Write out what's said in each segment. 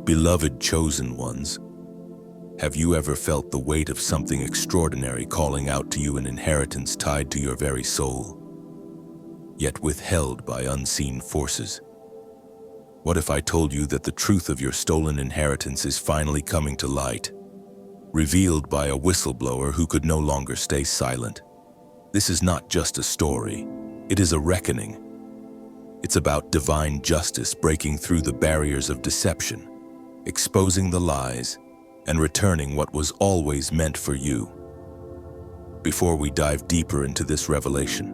Beloved chosen ones, have you ever felt the weight of something extraordinary calling out to you, an inheritance tied to your very soul, yet withheld by unseen forces? What if I told you that the truth of your stolen inheritance is finally coming to light, revealed by a whistleblower who could no longer stay silent? This is not just a story, it is a reckoning. It's about divine justice breaking through the barriers of deception, exposing the lies, and returning what was always meant for you. Before we dive deeper into this revelation,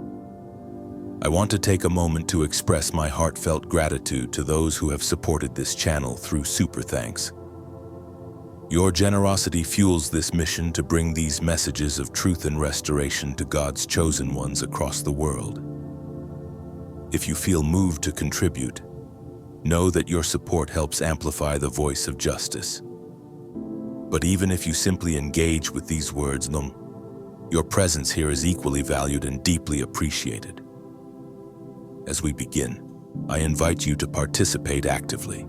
I want to take a moment to express my heartfelt gratitude to those who have supported this channel through super thanks. Your generosity fuels this mission to bring these messages of truth and restoration to God's chosen ones across the world. If you feel moved to contribute, know that your support helps amplify the voice of justice. But even if you simply engage with these words, your presence here is equally valued and deeply appreciated. As we begin, I invite you to participate actively.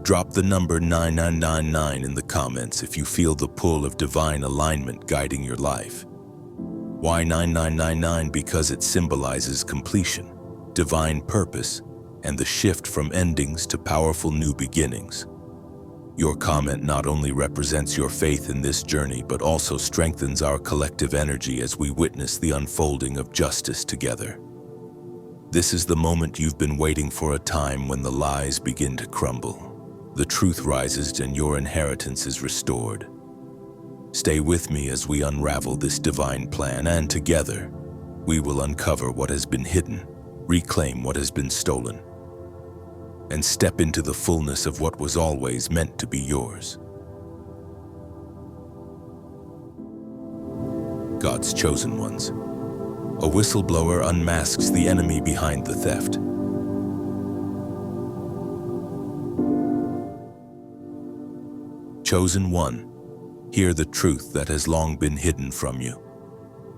Drop the number 9999 in the comments if you feel the pull of divine alignment guiding your life. Why 9999? Because it symbolizes completion, divine purpose, and the shift from endings to powerful new beginnings. Your comment not only represents your faith in this journey, but also strengthens our collective energy as we witness the unfolding of justice together. This is the moment you've been waiting for, a time when the lies begin to crumble, the truth rises, and your inheritance is restored. Stay with me as we unravel this divine plan, and together, we will uncover what has been hidden, reclaim what has been stolen, and step into the fullness of what was always meant to be yours. God's chosen ones. A whistleblower unmasks the enemy behind the theft. Chosen one, hear the truth that has long been hidden from you.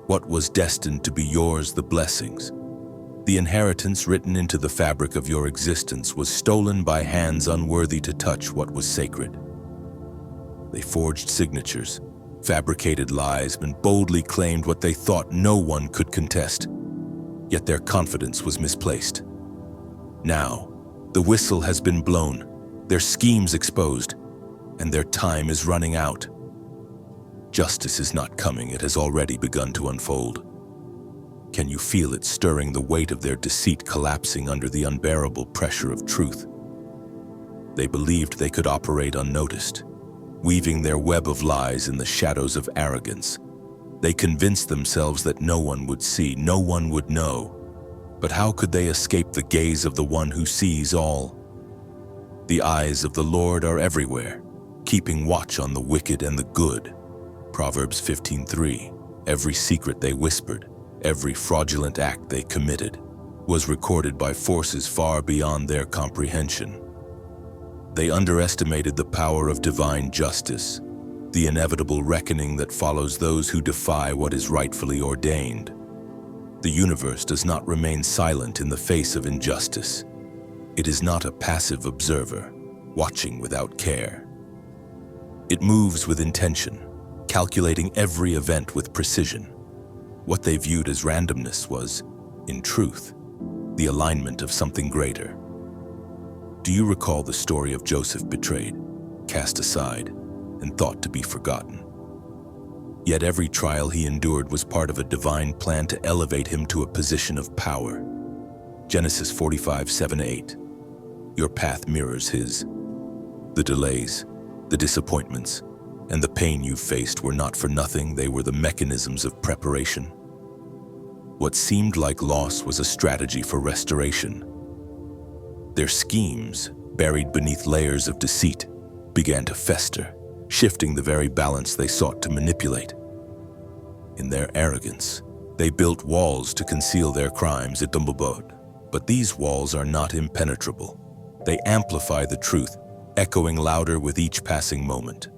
What was destined to be yours, the blessings, the inheritance written into the fabric of your existence, was stolen by hands unworthy to touch what was sacred. They forged signatures, fabricated lies, and boldly claimed what they thought no one could contest. Yet their confidence was misplaced. Now, the whistle has been blown, their schemes exposed, and their time is running out. Justice is not coming, it has already begun to unfold. Can you feel it stirring, the weight of their deceit collapsing under the unbearable pressure of truth? They believed they could operate unnoticed, weaving their web of lies in the shadows of arrogance. They convinced themselves that no one would see, no one would know. But how could they escape the gaze of the one who sees all? The eyes of the Lord are everywhere, keeping watch on the wicked and the good. Proverbs 15:3. Every secret they whispered, every fraudulent act they committed, was recorded by forces far beyond their comprehension. They underestimated the power of divine justice, the inevitable reckoning that follows those who defy what is rightfully ordained. The universe does not remain silent in the face of injustice. It is not a passive observer, watching without care. It moves with intention, calculating every event with precision. What they viewed as randomness was, in truth, the alignment of something greater. Do you recall the story of Joseph, betrayed, cast aside, and thought to be forgotten? Yet every trial he endured was part of a divine plan to elevate him to a position of power. Genesis 45:7-8. Your path mirrors his. The delays, the disappointments, and the pain you faced were not for nothing. They were the mechanisms of preparation. What seemed like loss was a strategy for restoration. Their schemes, buried beneath layers of deceit, began to fester, shifting the very balance they sought to manipulate. In their arrogance, they built walls to conceal their crimes at Dumbledore. But these walls are not impenetrable. They amplify the truth, echoing louder with each passing moment.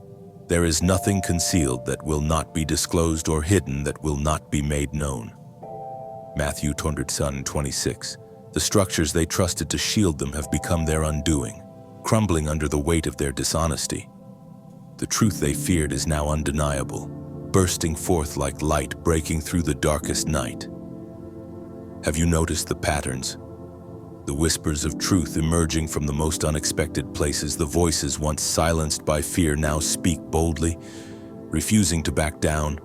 There is nothing concealed that will not be disclosed, or hidden that will not be made known. Matthew 226. The structures they trusted to shield them have become their undoing, crumbling under the weight of their dishonesty. The truth they feared is now undeniable, bursting forth like light breaking through the darkest night. Have you noticed the patterns? The whispers of truth emerging from the most unexpected places. The voices once silenced by fear now speak boldly, refusing to back down.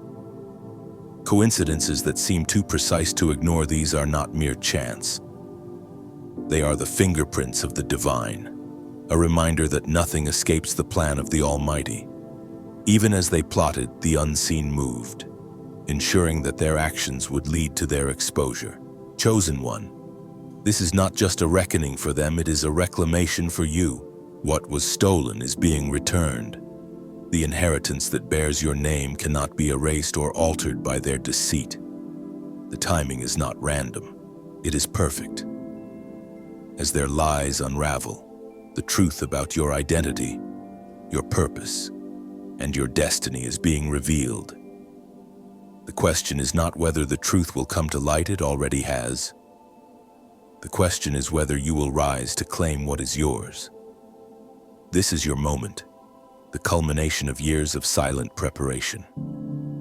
Coincidences that seem too precise to ignore, these are not mere chance. They are the fingerprints of the divine, a reminder that nothing escapes the plan of the Almighty. Even as they plotted, the unseen moved, ensuring that their actions would lead to their exposure. Chosen one, this is not just a reckoning for them, it is a reclamation for you. What was stolen is being returned. The inheritance that bears your name cannot be erased or altered by their deceit. The timing is not random, it is perfect. As their lies unravel, the truth about your identity, your purpose, and your destiny is being revealed. The question is not whether the truth will come to light, it already has. The question is whether you will rise to claim what is yours. This is your moment, the culmination of years of silent preparation.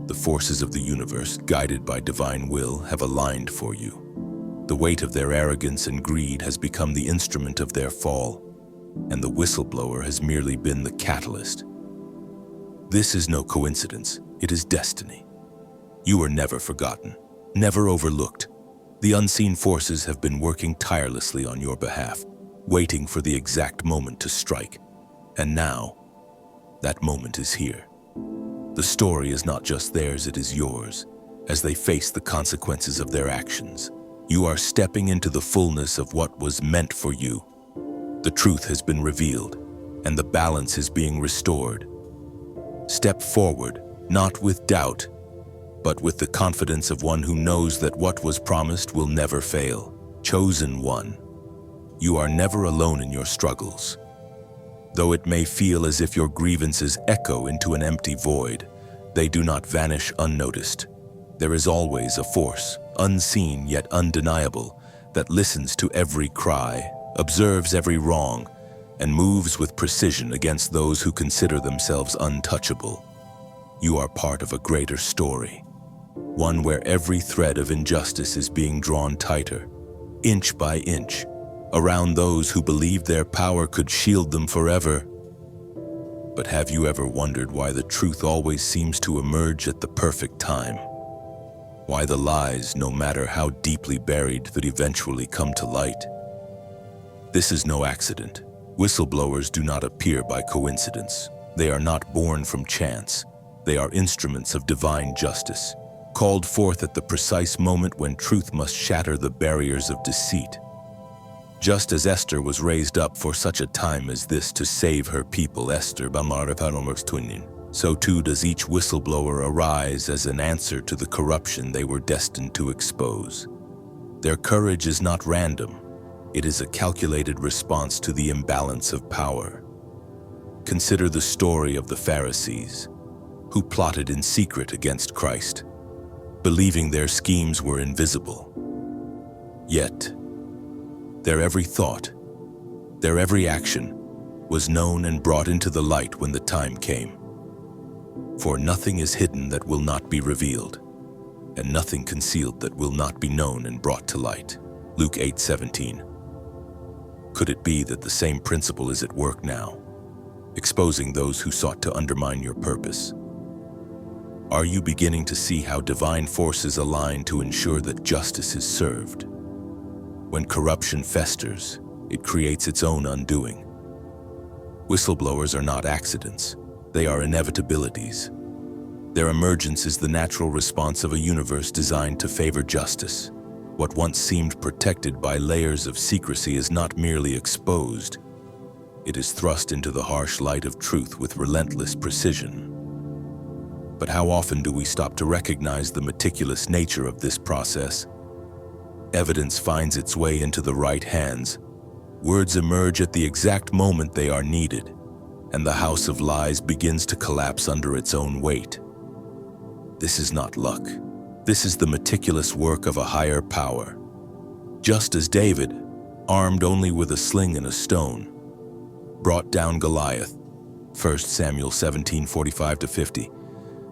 The forces of the universe, guided by divine will, have aligned for you. The weight of their arrogance and greed has become the instrument of their fall, and the whistleblower has merely been the catalyst. This is no coincidence, it is destiny. You are never forgotten, never overlooked. The unseen forces have been working tirelessly on your behalf, waiting for the exact moment to strike. And now, that moment is here. The story is not just theirs, it is yours. As they face the consequences of their actions, you are stepping into the fullness of what was meant for you. The truth has been revealed, and the balance is being restored. Step forward, not with doubt, but with the confidence of one who knows that what was promised will never fail. Chosen one, you are never alone in your struggles. Though it may feel as if your grievances echo into an empty void, they do not vanish unnoticed. There is always a force, unseen yet undeniable, that listens to every cry, observes every wrong, and moves with precision against those who consider themselves untouchable. You are part of a greater story, one where every thread of injustice is being drawn tighter, inch by inch, around those who believed their power could shield them forever. But have you ever wondered why the truth always seems to emerge at the perfect time? Why the lies, no matter how deeply buried, that eventually come to light? This is no accident. Whistleblowers do not appear by coincidence. They are not born from chance. They are instruments of divine justice, called forth at the precise moment when truth must shatter the barriers of deceit. Just as Esther was raised up for such a time as this to save her people, so too does each whistleblower arise as an answer to the corruption they were destined to expose. Their courage is not random. It is a calculated response to the imbalance of power. Consider the story of the Pharisees, who plotted in secret against Christ, believing their schemes were invisible. Yet, their every thought, their every action, was known and brought into the light when the time came. For nothing is hidden that will not be revealed, and nothing concealed that will not be known and brought to light. Luke 8:17. Could it be that the same principle is at work now, exposing those who sought to undermine your purpose? Are you beginning to see how divine forces align to ensure that justice is served? When corruption festers, it creates its own undoing. Whistleblowers are not accidents. They are inevitabilities. Their emergence is the natural response of a universe designed to favor justice. What once seemed protected by layers of secrecy is not merely exposed. It is thrust into the harsh light of truth with relentless precision. But how often do we stop to recognize the meticulous nature of this process? Evidence finds its way into the right hands. Words emerge at the exact moment they are needed, and the house of lies begins to collapse under its own weight. This is not luck. This is the meticulous work of a higher power. Just as David, armed only with a sling and a stone, brought down Goliath, 1 Samuel 17:45-50,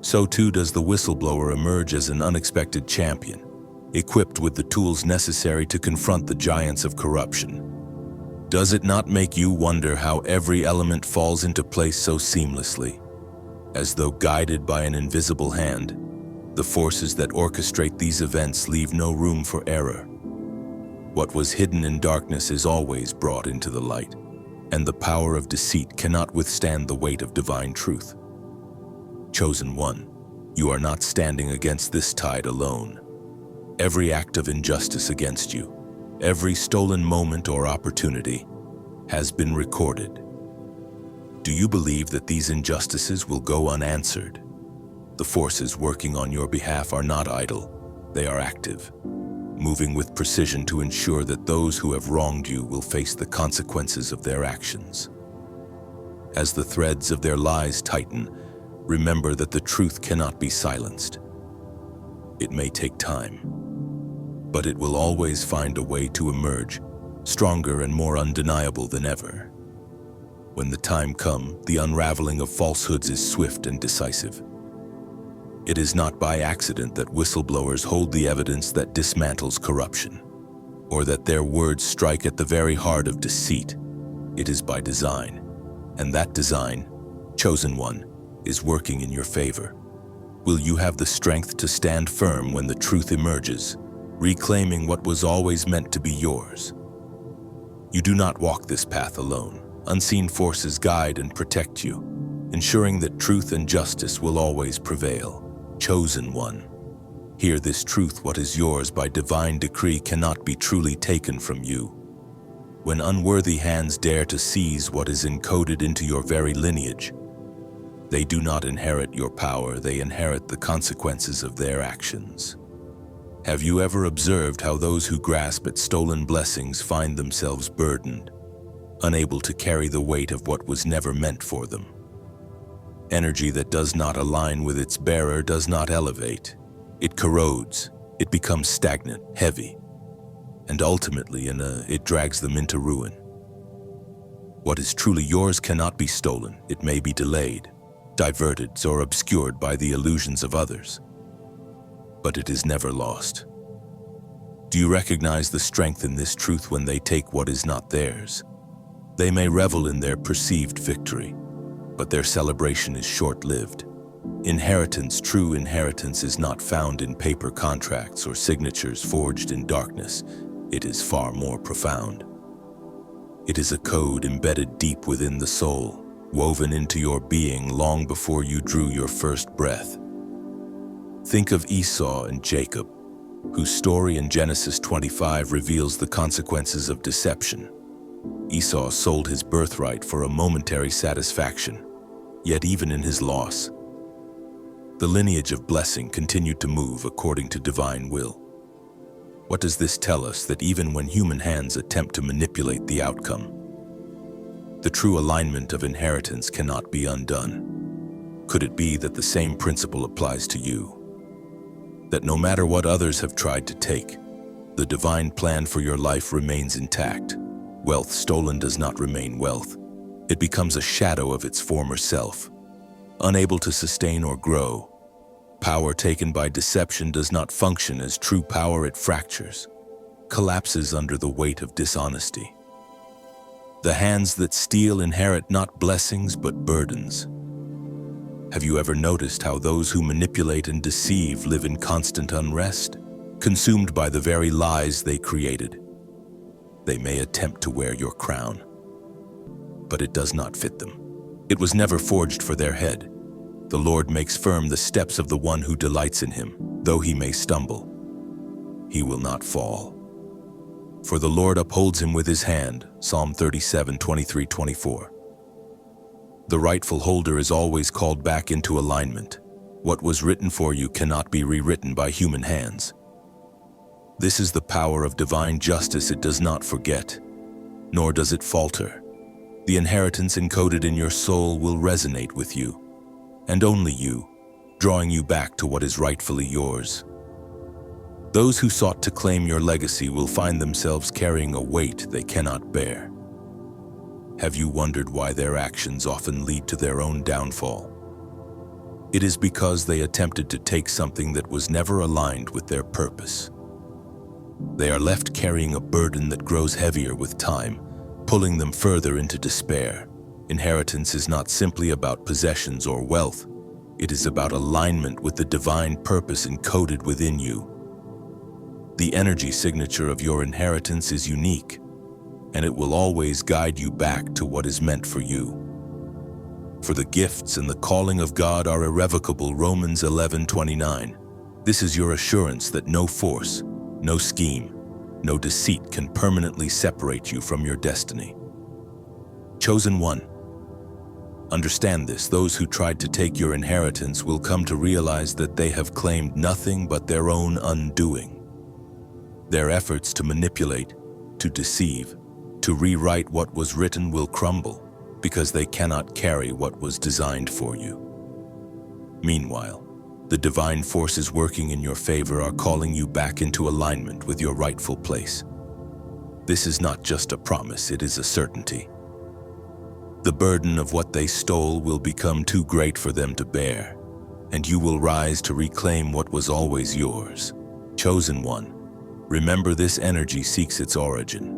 so too does the whistleblower emerge as an unexpected champion, equipped with the tools necessary to confront the giants of corruption. Does it not make you wonder how every element falls into place so seamlessly? As though guided by an invisible hand, the forces that orchestrate these events leave no room for error. What was hidden in darkness is always brought into the light, and the power of deceit cannot withstand the weight of divine truth. Chosen one, you are not standing against this tide alone. Every act of injustice against you, every stolen moment or opportunity, has been recorded. Do you believe that these injustices will go unanswered? The forces working on your behalf are not idle, they are active, moving with precision to ensure that those who have wronged you will face the consequences of their actions. As the threads of their lies tighten, remember that the truth cannot be silenced. It may take time, but it will always find a way to emerge, stronger and more undeniable than ever. When the time comes, the unraveling of falsehoods is swift and decisive. It is not by accident that whistleblowers hold the evidence that dismantles corruption, or that their words strike at the very heart of deceit. It is by design, and that design, chosen one, is working in your favor. Will you have the strength to stand firm when the truth emerges, reclaiming what was always meant to be yours? You do not walk this path alone. Unseen forces guide and protect you, ensuring that truth and justice will always prevail. Chosen one, hear this truth: what is yours by divine decree cannot be truly taken from you. When unworthy hands dare to seize what is encoded into your very lineage, they do not inherit your power, they inherit the consequences of their actions. Have you ever observed how those who grasp at stolen blessings find themselves burdened, unable to carry the weight of what was never meant for them? Energy that does not align with its bearer does not elevate. It corrodes, it becomes stagnant, heavy, and ultimately it drags them into ruin. What is truly yours cannot be stolen. It may be delayed, diverted, or obscured by the illusions of others, but it is never lost. Do you recognize the strength in this truth when they take what is not theirs? They may revel in their perceived victory, but their celebration is short-lived. Inheritance, true inheritance, is not found in paper contracts or signatures forged in darkness. It is far more profound. It is a code embedded deep within the soul, woven into your being long before you drew your first breath. Think of Esau and Jacob, whose story in Genesis 25 reveals the consequences of deception. Esau sold his birthright for a momentary satisfaction, yet even in his loss, the lineage of blessing continued to move according to divine will. What does this tell us? That even when human hands attempt to manipulate the outcome, the true alignment of inheritance cannot be undone. Could it be that the same principle applies to you? That no matter what others have tried to take, the divine plan for your life remains intact. Wealth stolen does not remain wealth. It becomes a shadow of its former self, unable to sustain or grow. Power taken by deception does not function as true power. It fractures, collapses under the weight of dishonesty. The hands that steal inherit not blessings but burdens. Have you ever noticed how those who manipulate and deceive live in constant unrest, consumed by the very lies they created? They may attempt to wear your crown, but it does not fit them. It was never forged for their head. The Lord makes firm the steps of the one who delights in him. Though he may stumble, he will not fall. For the Lord upholds him with his hand. Psalm 37:23-24. The rightful holder is always called back into alignment. What was written for you cannot be rewritten by human hands. This is the power of divine justice. It does not forget, nor does it falter. The inheritance encoded in your soul will resonate with you, and only you, drawing you back to what is rightfully yours. Those who sought to claim your legacy will find themselves carrying a weight they cannot bear. Have you wondered why their actions often lead to their own downfall? It is because they attempted to take something that was never aligned with their purpose. They are left carrying a burden that grows heavier with time, pulling them further into despair. Inheritance is not simply about possessions or wealth. It is about alignment with the divine purpose encoded within you. The energy signature of your inheritance is unique, and it will always guide you back to what is meant for you. For the gifts and the calling of God are irrevocable. Romans 11:29. This is your assurance that no force, no scheme, no deceit can permanently separate you from your destiny. Chosen one. Understand this: those who tried to take your inheritance will come to realize that they have claimed nothing but their own undoing. Their efforts to manipulate, to deceive, to rewrite what was written will crumble, because they cannot carry what was designed for you. Meanwhile, the divine forces working in your favor are calling you back into alignment with your rightful place. This is not just a promise, it is a certainty. The burden of what they stole will become too great for them to bear, and you will rise to reclaim what was always yours. Chosen one, remember this energy seeks its origin.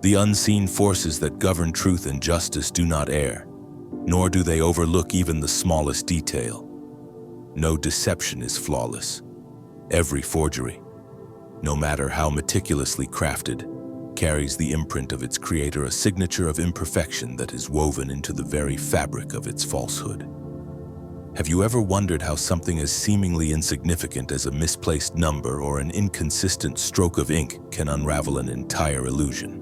The unseen forces that govern truth and justice do not err, nor do they overlook even the smallest detail. No deception is flawless. Every forgery, no matter how meticulously crafted, carries the imprint of its creator, a signature of imperfection that is woven into the very fabric of its falsehood. Have you ever wondered how something as seemingly insignificant as a misplaced number or an inconsistent stroke of ink can unravel an entire illusion?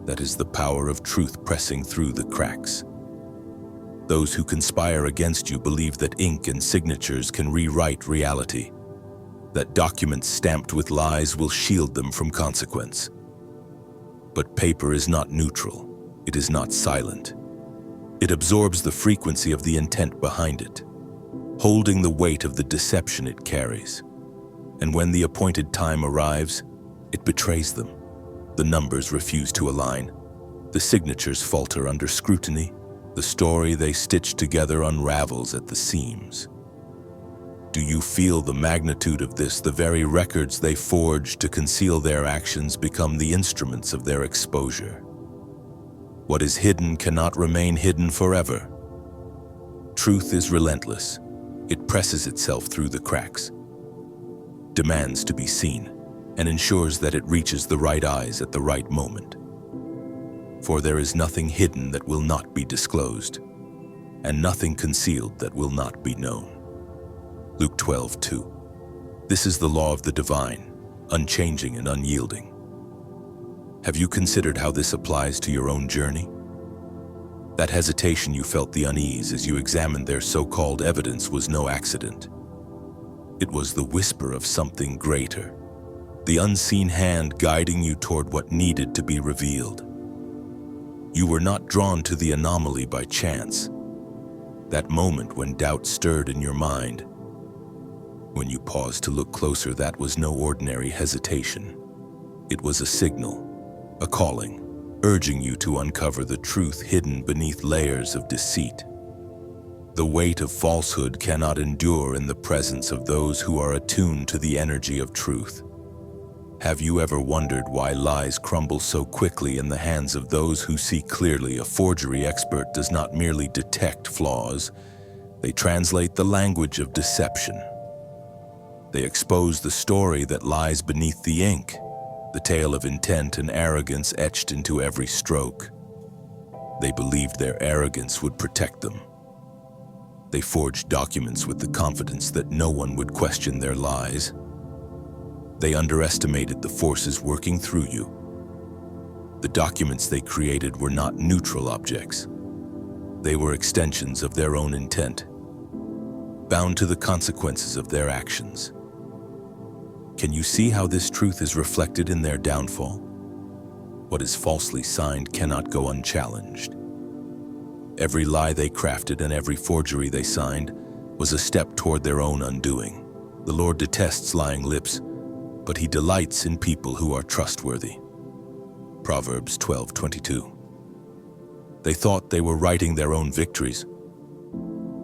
That is the power of truth pressing through the cracks. Those who conspire against you believe that ink and signatures can rewrite reality, that documents stamped with lies will shield them from consequence. But paper is not neutral. It is not silent. It absorbs the frequency of the intent behind it, holding the weight of the deception it carries. And when the appointed time arrives, it betrays them. The numbers refuse to align. The signatures falter under scrutiny. The story they stitch together unravels at the seams. Do you feel the magnitude of this? The very records they forged to conceal their actions become the instruments of their exposure. What is hidden cannot remain hidden forever. Truth is relentless. It presses itself through the cracks, demands to be seen, and ensures that it reaches the right eyes at the right moment. For there is nothing hidden that will not be disclosed, and nothing concealed that will not be known. Luke 12:2. This is the law of the divine, unchanging and unyielding. Have you considered how this applies to your own journey? That hesitation you felt, the unease as you examined their so-called evidence, was no accident. It was the whisper of something greater, the unseen hand guiding you toward what needed to be revealed. You were not drawn to the anomaly by chance. That moment when doubt stirred in your mind, when you paused to look closer, that was no ordinary hesitation. It was a signal, a calling, urging you to uncover the truth hidden beneath layers of deceit. The weight of falsehood cannot endure in the presence of those who are attuned to the energy of truth. Have you ever wondered why lies crumble so quickly in the hands of those who see clearly? A forgery expert does not merely detect flaws, they translate the language of deception. They expose the story that lies beneath the ink, the tale of intent and arrogance etched into every stroke. They believed their arrogance would protect them. They forged documents with the confidence that no one would question their lies. They underestimated the forces working through you. The documents they created were not neutral objects. They were extensions of their own intent, bound to the consequences of their actions. Can you see how this truth is reflected in their downfall? What is falsely signed cannot go unchallenged. Every lie they crafted and every forgery they signed was a step toward their own undoing. The Lord detests lying lips, but He delights in people who are trustworthy. Proverbs 12:22. They thought they were writing their own victories,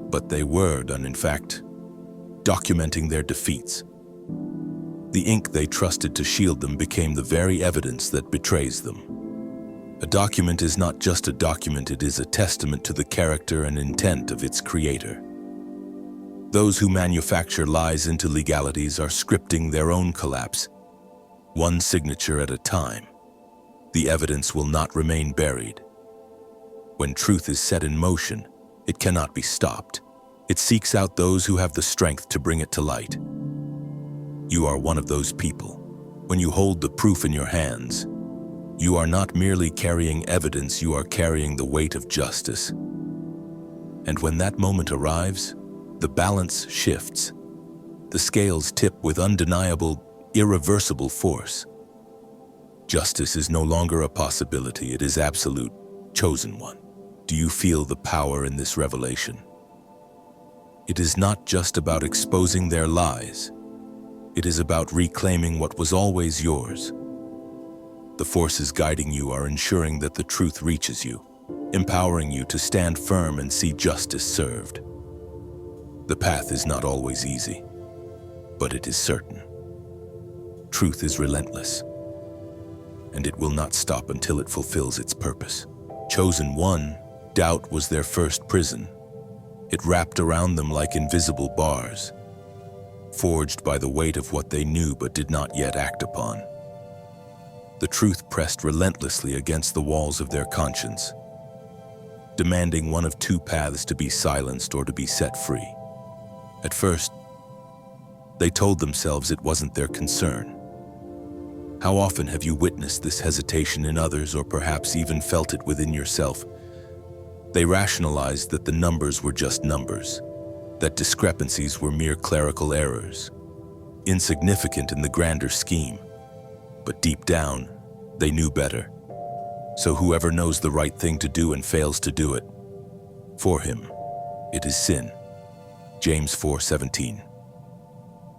but they were, in fact, documenting their defeats. The ink they trusted to shield them became the very evidence that betrays them. A document is not just a document, it is a testament to the character and intent of its creator. Those who manufacture lies into legalities are scripting their own collapse, one signature at a time. The evidence will not remain buried. When truth is set in motion, it cannot be stopped. It seeks out those who have the strength to bring it to light. You are one of those people. When you hold the proof in your hands, you are not merely carrying evidence, you are carrying the weight of justice. And when that moment arrives, the balance shifts. The scales tip with undeniable, irreversible force. Justice is no longer a possibility, it is absolute, chosen one. Do you feel the power in this revelation? It is not just about exposing their lies. It is about reclaiming what was always yours. The forces guiding you are ensuring that the truth reaches you, empowering you to stand firm and see justice served. The path is not always easy, but it is certain. Truth is relentless, and it will not stop until it fulfills its purpose. Chosen one, doubt was their first prison. It wrapped around them like invisible bars, forged by the weight of what they knew but did not yet act upon. The truth pressed relentlessly against the walls of their conscience, demanding one of two paths: to be silenced or to be set free. At first, they told themselves it wasn't their concern. How often have you witnessed this hesitation in others, or perhaps even felt it within yourself? They rationalized that the numbers were just numbers, that discrepancies were mere clerical errors, insignificant in the grander scheme. But deep down, they knew better. So whoever knows the right thing to do and fails to do it, for him, it is sin. James 4:17.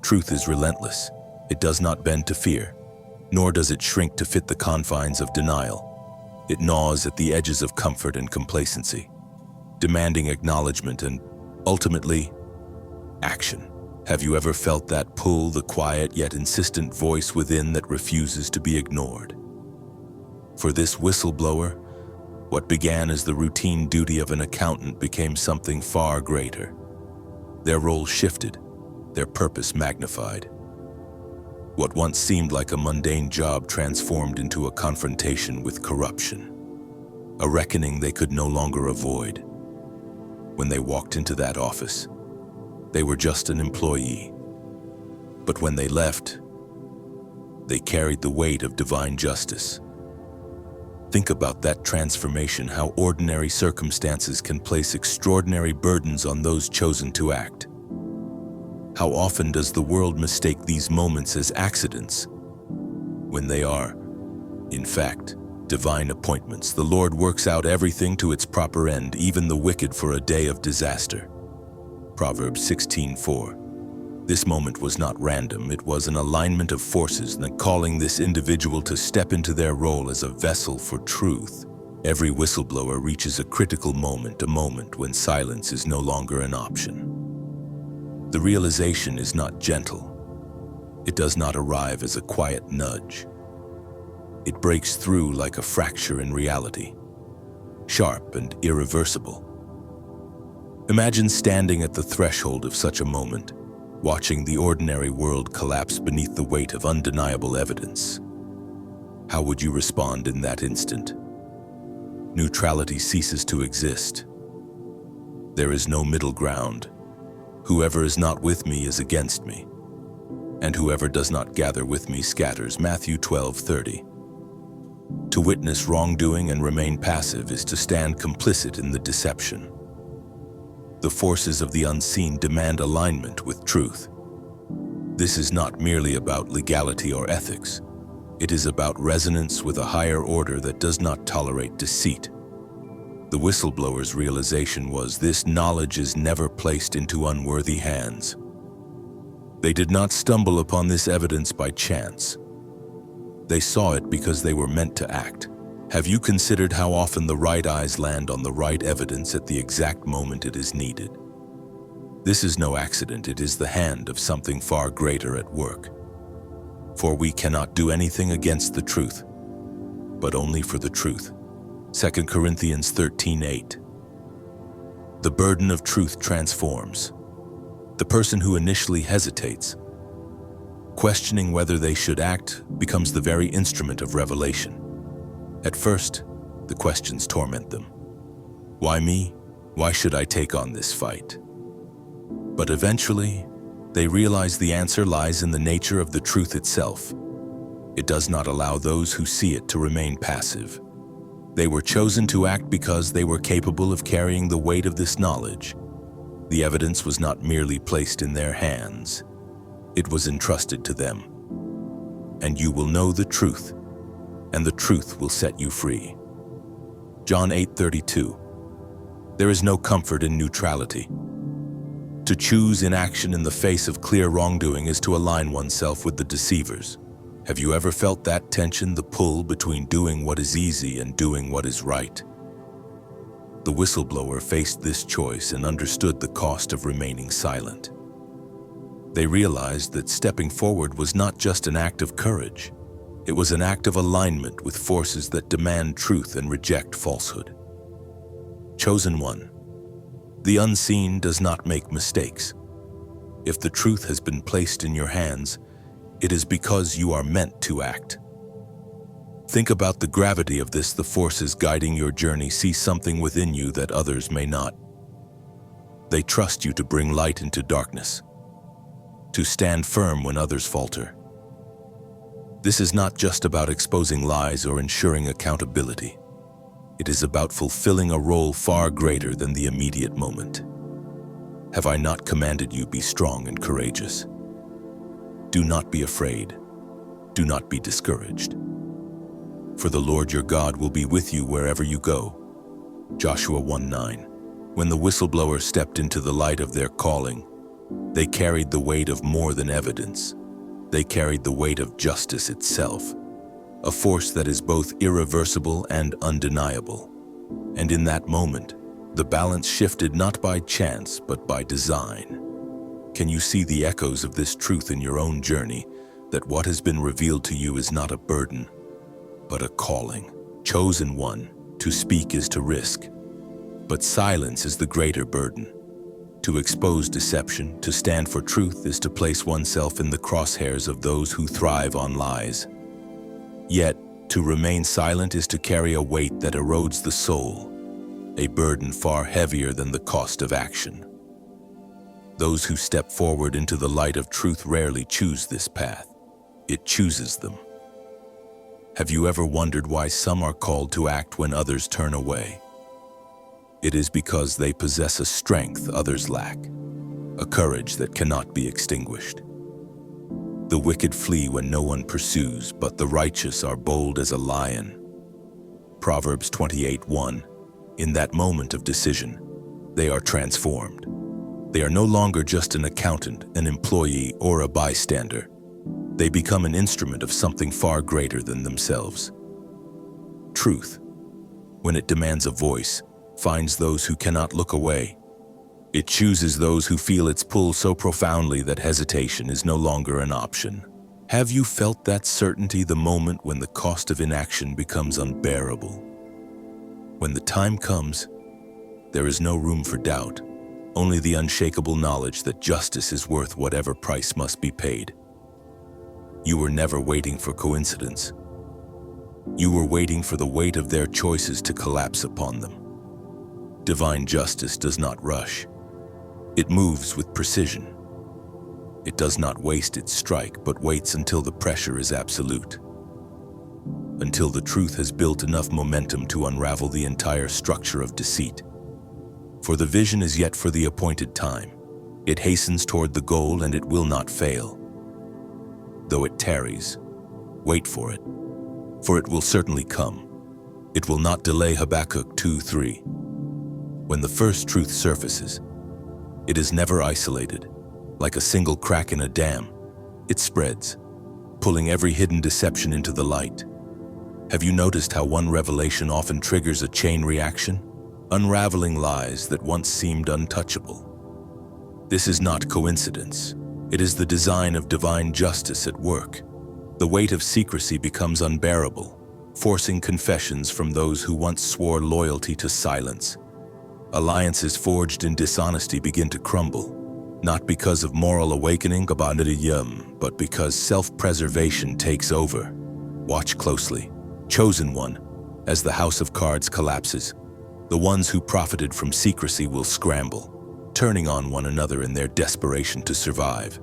Truth is relentless. It does not bend to fear, nor does it shrink to fit the confines of denial. It gnaws at the edges of comfort and complacency, demanding acknowledgement and, ultimately, action. Have you ever felt that pull, the quiet yet insistent voice within that refuses to be ignored? For this whistleblower, what began as the routine duty of an accountant became something far greater. Their role shifted, their purpose magnified. What once seemed like a mundane job transformed into a confrontation with corruption, a reckoning they could no longer avoid. When they walked into that office, they were just an employee. But when they left, they carried the weight of divine justice. Think about that transformation, how ordinary circumstances can place extraordinary burdens on those chosen to act. How often does the world mistake these moments as accidents, when they are, in fact, divine appointments? The Lord works out everything to its proper end, even the wicked for a day of disaster. Proverbs 16:4. This moment was not random, it was an alignment of forces that calling this individual to step into their role as a vessel for truth. Every whistleblower reaches a critical moment, a moment when silence is no longer an option. The realization is not gentle. It does not arrive as a quiet nudge. It breaks through like a fracture in reality, sharp and irreversible. Imagine standing at the threshold of such a moment, watching the ordinary world collapse beneath the weight of undeniable evidence. How would you respond in that instant? Neutrality ceases to exist. There is no middle ground. Whoever is not with me is against me, and whoever does not gather with me scatters. Matthew 12:30. To witness wrongdoing and remain passive is to stand complicit in the deception. The forces of the unseen demand alignment with truth. This is not merely about legality or ethics. It is about resonance with a higher order that does not tolerate deceit. The whistleblower's realization was this knowledge is never placed into unworthy hands. They did not stumble upon this evidence by chance. They saw it because they were meant to act. Have you considered how often the right eyes land on the right evidence at the exact moment it is needed? This is no accident, it is the hand of something far greater at work. For we cannot do anything against the truth, but only for the truth. 2 Corinthians 13:8. The burden of truth transforms. The person who initially hesitates, questioning whether they should act, becomes the very instrument of revelation. At first, the questions torment them. Why me? Why should I take on this fight? But eventually, they realize the answer lies in the nature of the truth itself. It does not allow those who see it to remain passive. They were chosen to act because they were capable of carrying the weight of this knowledge. The evidence was not merely placed in their hands. It was entrusted to them. And you will know the truth, and the truth will set you free. John 8:32. There is no comfort in neutrality. To choose inaction in the face of clear wrongdoing is to align oneself with the deceivers. Have you ever felt that tension, the pull between doing what is easy and doing what is right? The whistleblower faced this choice and understood the cost of remaining silent. They realized that stepping forward was not just an act of courage. It was an act of alignment with forces that demand truth and reject falsehood. Chosen one. The unseen does not make mistakes. If the truth has been placed in your hands, it is because you are meant to act. Think about the gravity of this. The forces guiding your journey see something within you that others may not. They trust you to bring light into darkness, to stand firm when others falter. This is not just about exposing lies or ensuring accountability. It is about fulfilling a role far greater than the immediate moment. Have I not commanded you, be strong and courageous? Do not be afraid. Do not be discouraged. For the Lord your God will be with you wherever you go. Joshua 1:9. When the whistleblower stepped into the light of their calling, they carried the weight of more than evidence. They carried the weight of justice itself, a force that is both irreversible and undeniable. And in that moment, the balance shifted not by chance, but by design. Can you see the echoes of this truth in your own journey, that what has been revealed to you is not a burden, but a calling? Chosen one, to speak is to risk, but silence is the greater burden. To expose deception, to stand for truth, is to place oneself in the crosshairs of those who thrive on lies. Yet, to remain silent is to carry a weight that erodes the soul, a burden far heavier than the cost of action. Those who step forward into the light of truth rarely choose this path. It chooses them. Have you ever wondered why some are called to act when others turn away? It is because they possess a strength others lack, a courage that cannot be extinguished. The wicked flee when no one pursues, but the righteous are bold as a lion. Proverbs 28:1. In that moment of decision, they are transformed. They are no longer just an accountant, an employee, or a bystander. They become an instrument of something far greater than themselves. Truth, when it demands a voice, finds those who cannot look away. It chooses those who feel its pull so profoundly that hesitation is no longer an option. Have you felt that certainty, the moment when the cost of inaction becomes unbearable? When the time comes, there is no room for doubt, only the unshakable knowledge that justice is worth whatever price must be paid. You were never waiting for coincidence. You were waiting for the weight of their choices to collapse upon them. Divine justice does not rush. It moves with precision. It does not waste its strike, but waits until the pressure is absolute. Until the truth has built enough momentum to unravel the entire structure of deceit. For the vision is yet for the appointed time. It hastens toward the goal, and it will not fail. Though it tarries, wait for it, for it will certainly come. It will not delay. Habakkuk 2:3. When the first truth surfaces, it is never isolated. Like a single crack in a dam, it spreads, pulling every hidden deception into the light. Have you noticed how one revelation often triggers a chain reaction, unraveling lies that once seemed untouchable? This is not coincidence. It is the design of divine justice at work. The weight of secrecy becomes unbearable, forcing confessions from those who once swore loyalty to silence. Alliances forged in dishonesty begin to crumble, not because of moral awakening, but because self-preservation takes over. Watch closely. Chosen one, as the house of cards collapses, the ones who profited from secrecy will scramble, turning on one another in their desperation to survive.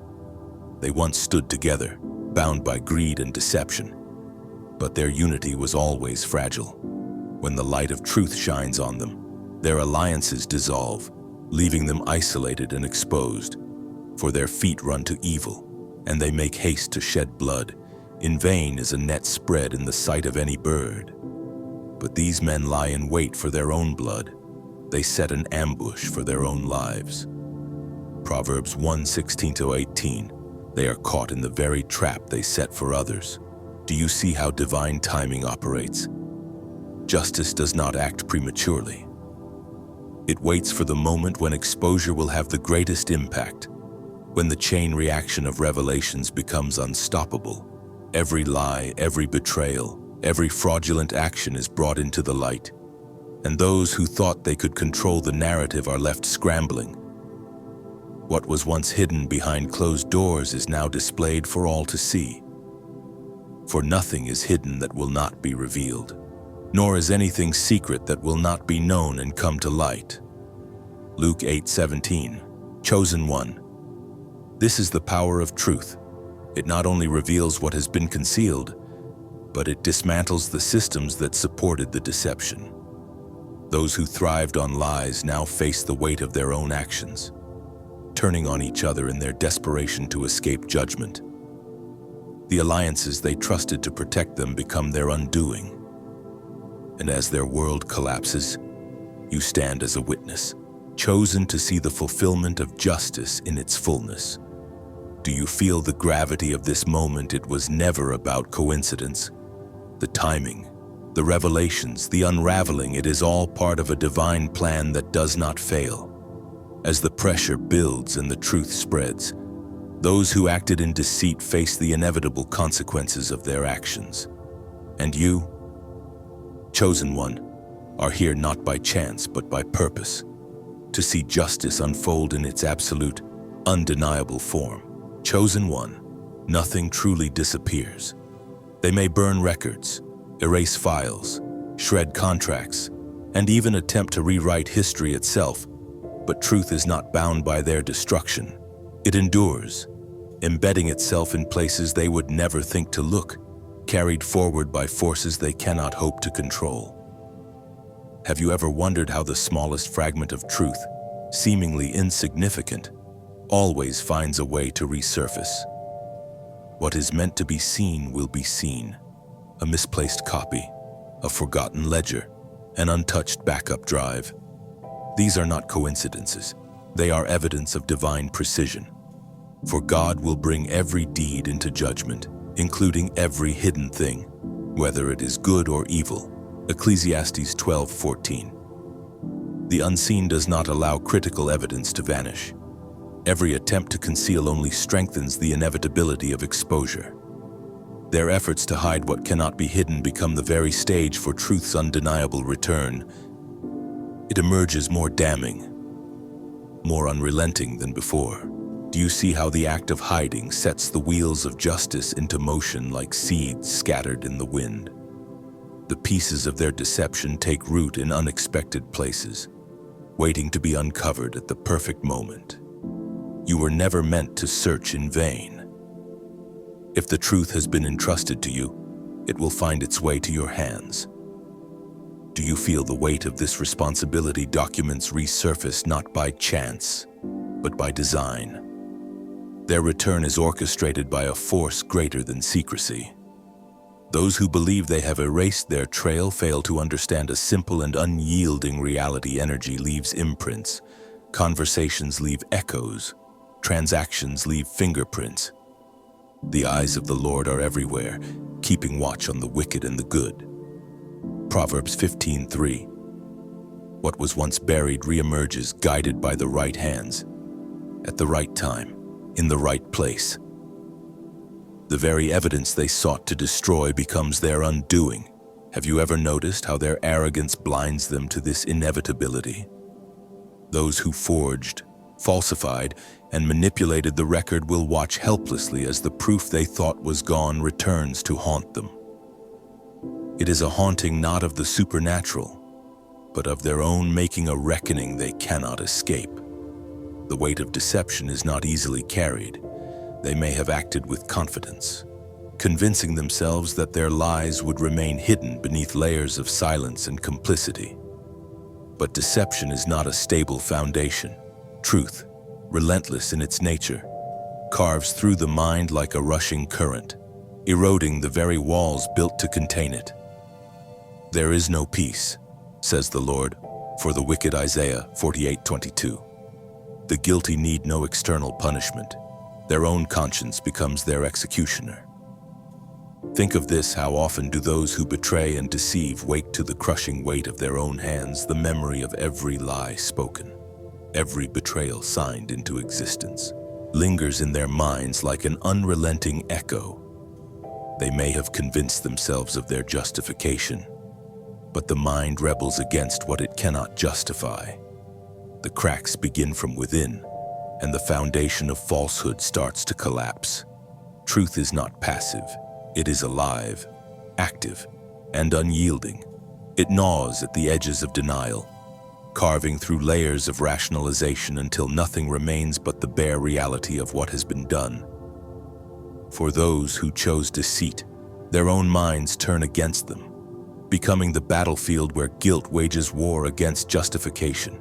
They once stood together, bound by greed and deception, but their unity was always fragile. When the light of truth shines on them, their alliances dissolve, leaving them isolated and exposed. For their feet run to evil, and they make haste to shed blood. In vain is a net spread in the sight of any bird. But these men lie in wait for their own blood. They set an ambush for their own lives. Proverbs 1:16-18. They are caught in the very trap they set for others. Do you see how divine timing operates? Justice does not act prematurely. It waits for the moment when exposure will have the greatest impact, when the chain reaction of revelations becomes unstoppable. Every lie, every betrayal, every fraudulent action is brought into the light, and those who thought they could control the narrative are left scrambling. What was once hidden behind closed doors is now displayed for all to see. For nothing is hidden that will not be revealed, nor is anything secret that will not be known and come to light. Luke 8:17, Chosen one. This is the power of truth. It not only reveals what has been concealed, but it dismantles the systems that supported the deception. Those who thrived on lies now face the weight of their own actions, turning on each other in their desperation to escape judgment. The alliances they trusted to protect them become their undoing. And as their world collapses, you stand as a witness, chosen to see the fulfillment of justice in its fullness. Do you feel the gravity of this moment? It was never about coincidence. The timing, the revelations, the unraveling, it is all part of a divine plan that does not fail. As the pressure builds and the truth spreads, those who acted in deceit face the inevitable consequences of their actions. And you, chosen one, are here not by chance but by purpose, to see justice unfold in its absolute, undeniable form. Chosen one, nothing truly disappears. They may burn records, erase files, shred contracts, and even attempt to rewrite history itself, but truth is not bound by their destruction. It endures, embedding itself in places they would never think to look, carried forward by forces they cannot hope to control. Have you ever wondered how the smallest fragment of truth, seemingly insignificant, always finds a way to resurface? What is meant to be seen will be seen. A misplaced copy, a forgotten ledger, an untouched backup drive. These are not coincidences. They are evidence of divine precision. For God will bring every deed into judgment, including every hidden thing, whether it is good or evil. Ecclesiastes 12:14. The unseen does not allow critical evidence to vanish. Every attempt to conceal only strengthens the inevitability of exposure. Their efforts to hide what cannot be hidden become the very stage for truth's undeniable return. It emerges more damning, more unrelenting than before. Do you see how the act of hiding sets the wheels of justice into motion like seeds scattered in the wind? The pieces of their deception take root in unexpected places, waiting to be uncovered at the perfect moment. You were never meant to search in vain. If the truth has been entrusted to you, it will find its way to your hands. Do you feel the weight of this responsibility? Documents resurface not by chance, but by design. Their return is orchestrated by a force greater than secrecy. Those who believe they have erased their trail fail to understand a simple and unyielding reality. Energy leaves imprints, conversations leave echoes, transactions leave fingerprints. The eyes of the Lord are everywhere, keeping watch on the wicked and the good. Proverbs 15:3. What was once buried reemerges, guided by the right hands, at the right time, in the right place. The very evidence they sought to destroy becomes their undoing. Have you ever noticed how their arrogance blinds them to this inevitability? Those who forged, falsified, and manipulated the record will watch helplessly as the proof they thought was gone returns to haunt them. It is a haunting not of the supernatural, but of their own making a reckoning they cannot escape. The weight of deception is not easily carried. They may have acted with confidence, convincing themselves that their lies would remain hidden beneath layers of silence and complicity. But deception is not a stable foundation. Truth, relentless in its nature, carves through the mind like a rushing current, eroding the very walls built to contain it. There is no peace, says the Lord, for the wicked. Isaiah 48:22. The guilty need no external punishment. Their own conscience becomes their executioner. Think of this: how often do those who betray and deceive wake to the crushing weight of their own hands, the memory of every lie spoken, every betrayal signed into existence, lingers in their minds like an unrelenting echo. They may have convinced themselves of their justification, but the mind rebels against what it cannot justify. The cracks begin from within, and the foundation of falsehood starts to collapse. Truth is not passive. It is alive, active, and unyielding. It gnaws at the edges of denial, carving through layers of rationalization until nothing remains but the bare reality of what has been done. For those who chose deceit, their own minds turn against them, becoming the battlefield where guilt wages war against justification.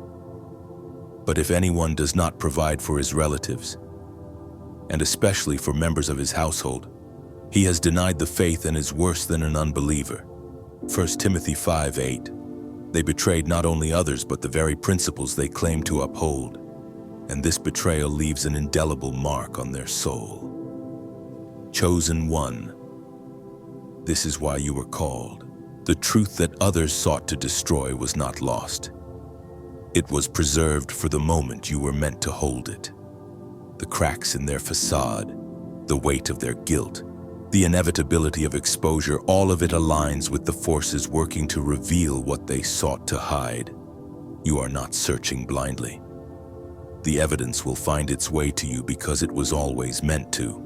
But if anyone does not provide for his relatives, and especially for members of his household, he has denied the faith and is worse than an unbeliever. 1 Timothy 5:8. They betrayed not only others but the very principles they claim to uphold, and this betrayal leaves an indelible mark on their soul. Chosen one. This is why you were called. The truth that others sought to destroy was not lost. It was preserved for the moment you were meant to hold it. The cracks in their facade, the weight of their guilt, the inevitability of exposure, all of it aligns with the forces working to reveal what they sought to hide. You are not searching blindly. The evidence will find its way to you because it was always meant to.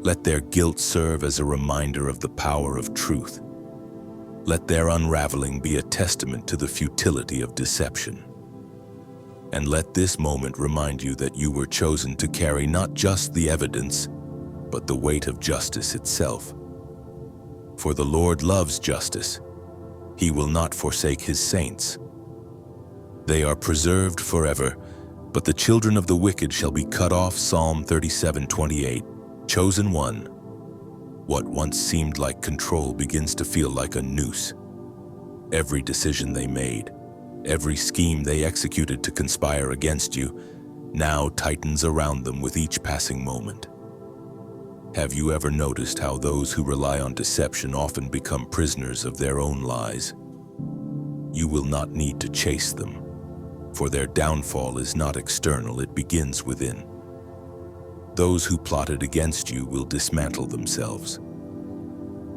Let their guilt serve as a reminder of the power of truth. Let their unraveling be a testament to the futility of deception. And let this moment remind you that you were chosen to carry not just the evidence, but the weight of justice itself. For the Lord loves justice. He will not forsake his saints. They are preserved forever, but the children of the wicked shall be cut off. Psalm 37:28. Chosen one. What once seemed like control begins to feel like a noose. Every decision they made, every scheme they executed to conspire against you, now tightens around them with each passing moment. Have you ever noticed how those who rely on deception often become prisoners of their own lies? You will not need to chase them, for their downfall is not external, it begins within. Those who plotted against you will dismantle themselves,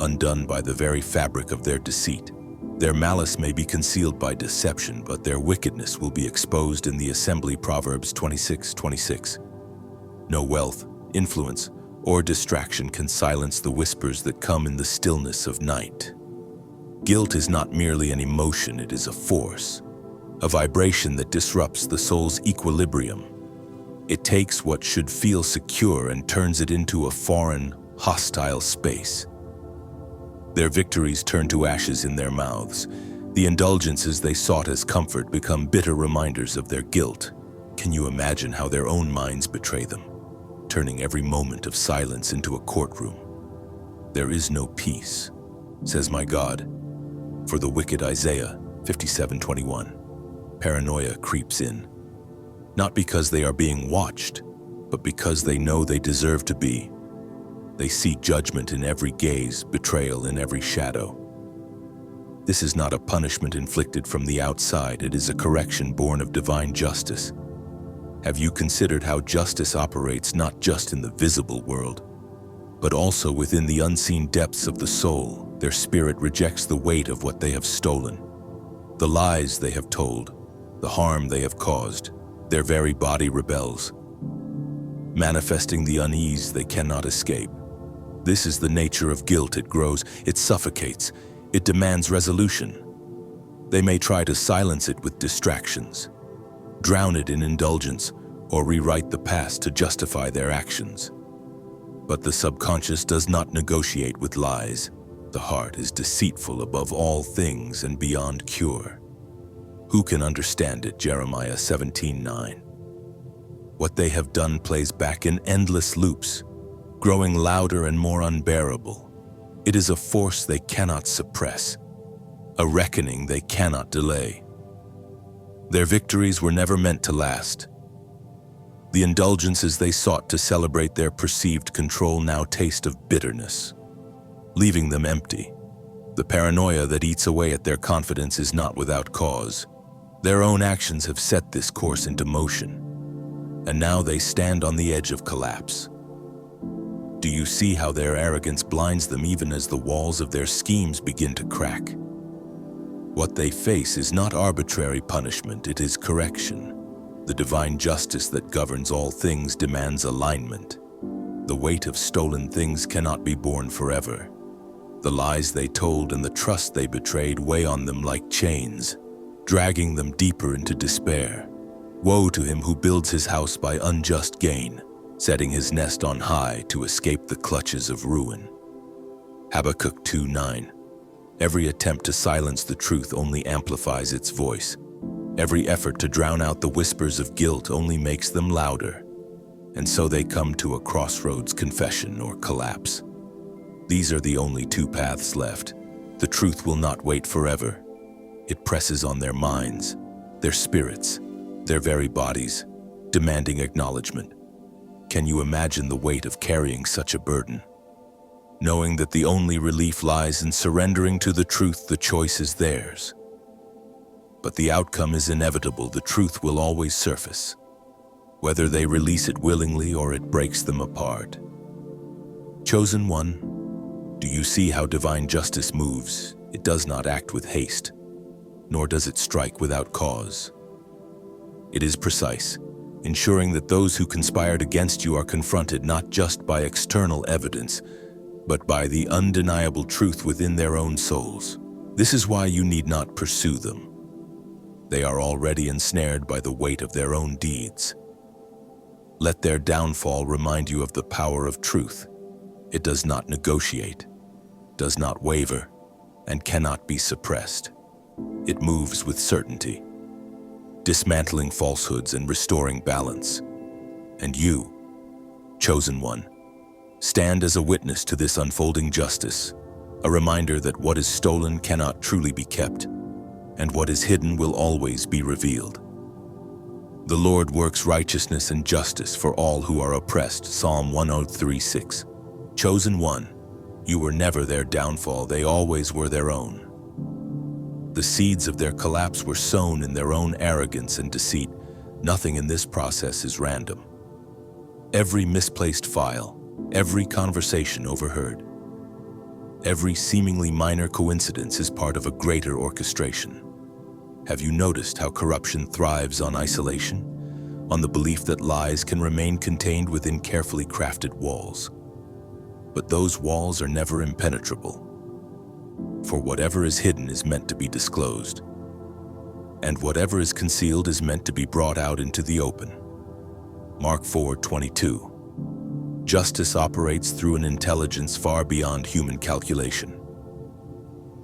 undone by the very fabric of their deceit. Their malice may be concealed by deception, but their wickedness will be exposed in the assembly. Proverbs 26:26. No wealth, influence, or distraction can silence the whispers that come in the stillness of night. Guilt is not merely an emotion, it is a force, a vibration that disrupts the soul's equilibrium. It takes what should feel secure and turns it into a foreign, hostile space. Their victories turn to ashes in their mouths. The indulgences they sought as comfort become bitter reminders of their guilt. Can you imagine how their own minds betray them, turning every moment of silence into a courtroom? There is no peace, says my God, for the wicked. Isaiah 57:21. Paranoia creeps in, not because they are being watched, but because they know they deserve to be. They see judgment in every gaze, betrayal in every shadow. This is not a punishment inflicted from the outside, it is a correction born of divine justice. Have you considered how justice operates not just in the visible world, but also within the unseen depths of the soul? Their spirit rejects the weight of what they have stolen, the lies they have told, the harm they have caused. Their very body rebels, manifesting the unease they cannot escape. This is the nature of guilt. It grows, it suffocates, it demands resolution. They may try to silence it with distractions, drown it in indulgence, or rewrite the past to justify their actions. But the subconscious does not negotiate with lies. The heart is deceitful above all things and beyond cure. Who can understand it? Jeremiah 17:9. What they have done plays back in endless loops, growing louder and more unbearable. It is a force they cannot suppress, a reckoning they cannot delay. Their victories were never meant to last. The indulgences they sought to celebrate their perceived control now taste of bitterness, leaving them empty. The paranoia that eats away at their confidence is not without cause. Their own actions have set this course into motion, and now they stand on the edge of collapse. Do you see how their arrogance blinds them even as the walls of their schemes begin to crack? What they face is not arbitrary punishment, it is correction. The divine justice that governs all things demands alignment. The weight of stolen things cannot be borne forever. The lies they told and the trust they betrayed weigh on them like chains, dragging them deeper into despair. Woe to him who builds his house by unjust gain, setting his nest on high to escape the clutches of ruin. Habakkuk 2:9. Every attempt to silence the truth only amplifies its voice. Every effort to drown out the whispers of guilt only makes them louder. And so they come to a crossroads: confession or collapse. These are the only two paths left. The truth will not wait forever. It presses on their minds, their spirits, their very bodies, demanding acknowledgement. Can you imagine the weight of carrying such a burden? Knowing that the only relief lies in surrendering to the truth, the choice is theirs. But the outcome is inevitable. The truth will always surface, whether they release it willingly or it breaks them apart. Chosen one, do you see how divine justice moves? It does not act with haste, nor does it strike without cause. It is precise, ensuring that those who conspired against you are confronted not just by external evidence, but by the undeniable truth within their own souls. This is why you need not pursue them. They are already ensnared by the weight of their own deeds. Let their downfall remind you of the power of truth. It does not negotiate, does not waver, and cannot be suppressed. It moves with certainty, dismantling falsehoods and restoring balance. And you, chosen one, stand as a witness to this unfolding justice, a reminder that what is stolen cannot truly be kept, and what is hidden will always be revealed. The Lord works righteousness and justice for all who are oppressed. Psalm 103:6. Chosen one, you were never their downfall, they always were their own. The seeds of their collapse were sown in their own arrogance and deceit. Nothing in this process is random. Every misplaced file, every conversation overheard, every seemingly minor coincidence is part of a greater orchestration. Have you noticed how corruption thrives on isolation, on the belief that lies can remain contained within carefully crafted walls? But those walls are never impenetrable, for whatever is hidden is meant to be disclosed, and whatever is concealed is meant to be brought out into the open. Mark 4:22. Justice operates through an intelligence far beyond human calculation.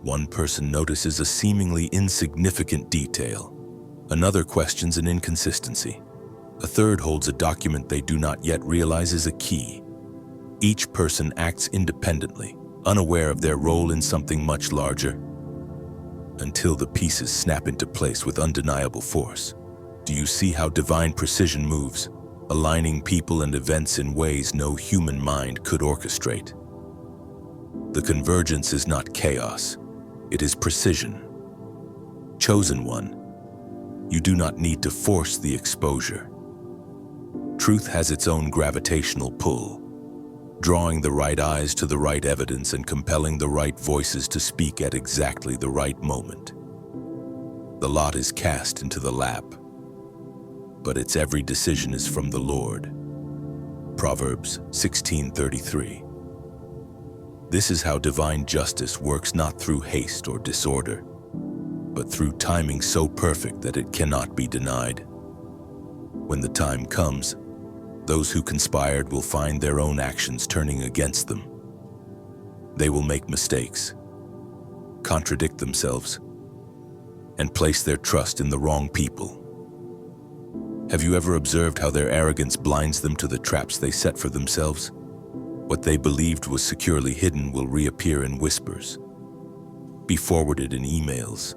One person notices a seemingly insignificant detail. Another questions an inconsistency. A third holds a document they do not yet realize is a key. Each person acts independently, unaware of their role in something much larger, until the pieces snap into place with undeniable force. Do you see how divine precision moves, aligning people and events in ways no human mind could orchestrate? The convergence is not chaos. It is precision. Chosen one, you do not need to force the exposure. Truth has its own gravitational pull, drawing the right eyes to the right evidence and compelling the right voices to speak at exactly the right moment. The lot is cast into the lap, but its every decision is from the Lord. Proverbs 16:33. This is how divine justice works, not through haste or disorder, but through timing so perfect that it cannot be denied. When the time comes, those who conspired will find their own actions turning against them. They will make mistakes, contradict themselves, and place their trust in the wrong people. Have you ever observed how their arrogance blinds them to the traps they set for themselves? What they believed was securely hidden will reappear in whispers, be forwarded in emails,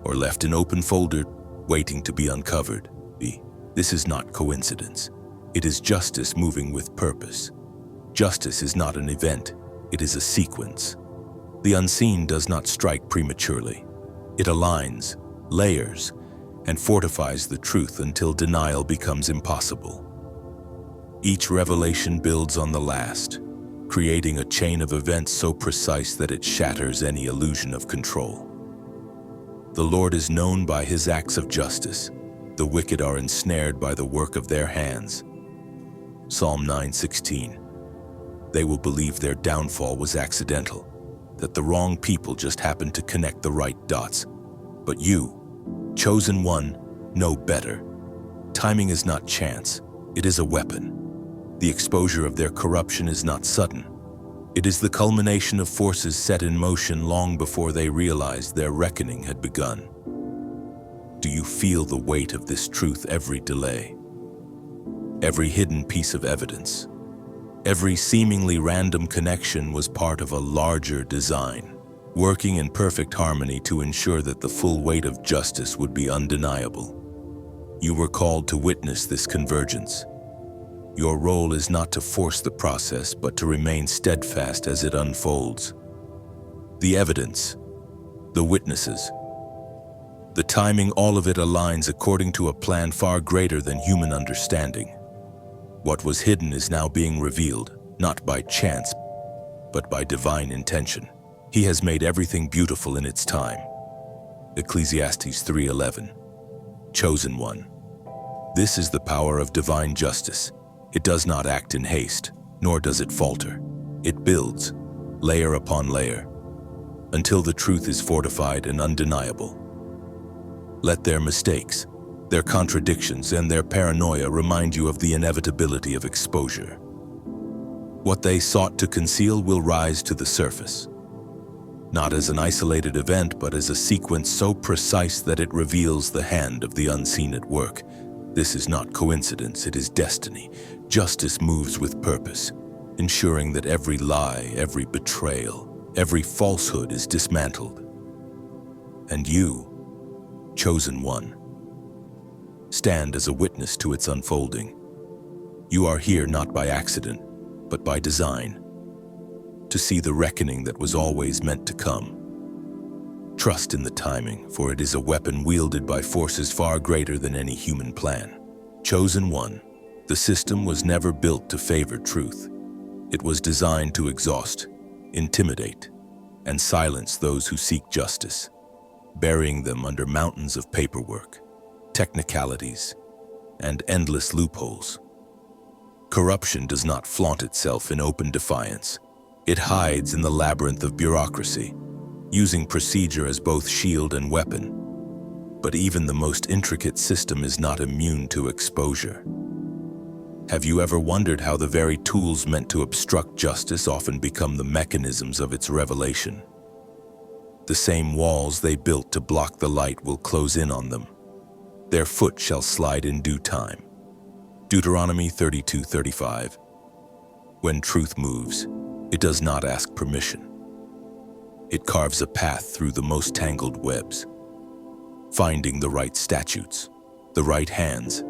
or left in open folder waiting to be uncovered. This is not coincidence. It is justice moving with purpose. Justice is not an event, it is a sequence. The unseen does not strike prematurely. It aligns, layers, and fortifies the truth until denial becomes impossible. Each revelation builds on the last, creating a chain of events so precise that it shatters any illusion of control. The Lord is known by his acts of justice. The wicked are ensnared by the work of their hands. Psalm 9:16. They will believe their downfall was accidental, that the wrong people just happened to connect the right dots. But you, chosen one, know better. Timing is not chance, it is a weapon. The exposure of their corruption is not sudden. It is the culmination of forces set in motion long before they realized their reckoning had begun. Do you feel the weight of this truth every delay? Every hidden piece of evidence, every seemingly random connection was part of a larger design, working in perfect harmony to ensure that the full weight of justice would be undeniable. You were called to witness this convergence. Your role is not to force the process, but to remain steadfast as it unfolds. The evidence, the witnesses, the timing, all of it aligns according to a plan far greater than human understanding. What was hidden is now being revealed, not by chance, but by divine intention. He has made everything beautiful in its time. Ecclesiastes 3:11. Chosen one. This is the power of divine justice. It does not act in haste, nor does it falter. It builds, layer upon layer, until the truth is fortified and undeniable. Let their mistakes, their contradictions, and their paranoia remind you of the inevitability of exposure. What they sought to conceal will rise to the surface, not as an isolated event, but as a sequence so precise that it reveals the hand of the unseen at work. This is not coincidence, it is destiny. Justice moves with purpose, ensuring that every lie, every betrayal, every falsehood is dismantled. And you, chosen one, stand as a witness to its unfolding. You are here not by accident, but by design, to see the reckoning that was always meant to come. Trust in the timing, for it is a weapon wielded by forces far greater than any human plan. Chosen one, the system was never built to favor truth. It was designed to exhaust, intimidate, and silence those who seek justice, burying them under mountains of paperwork, technicalities, and endless loopholes. Corruption does not flaunt itself in open defiance. It hides in the labyrinth of bureaucracy, using procedure as both shield and weapon. But even the most intricate system is not immune to exposure. Have you ever wondered how the very tools meant to obstruct justice often become the mechanisms of its revelation? The same walls they built to block the light will close in on them. Their foot shall slide in due time. Deuteronomy 32:35. When truth moves, it does not ask permission. It carves a path through the most tangled webs, finding the right statutes, the right hands,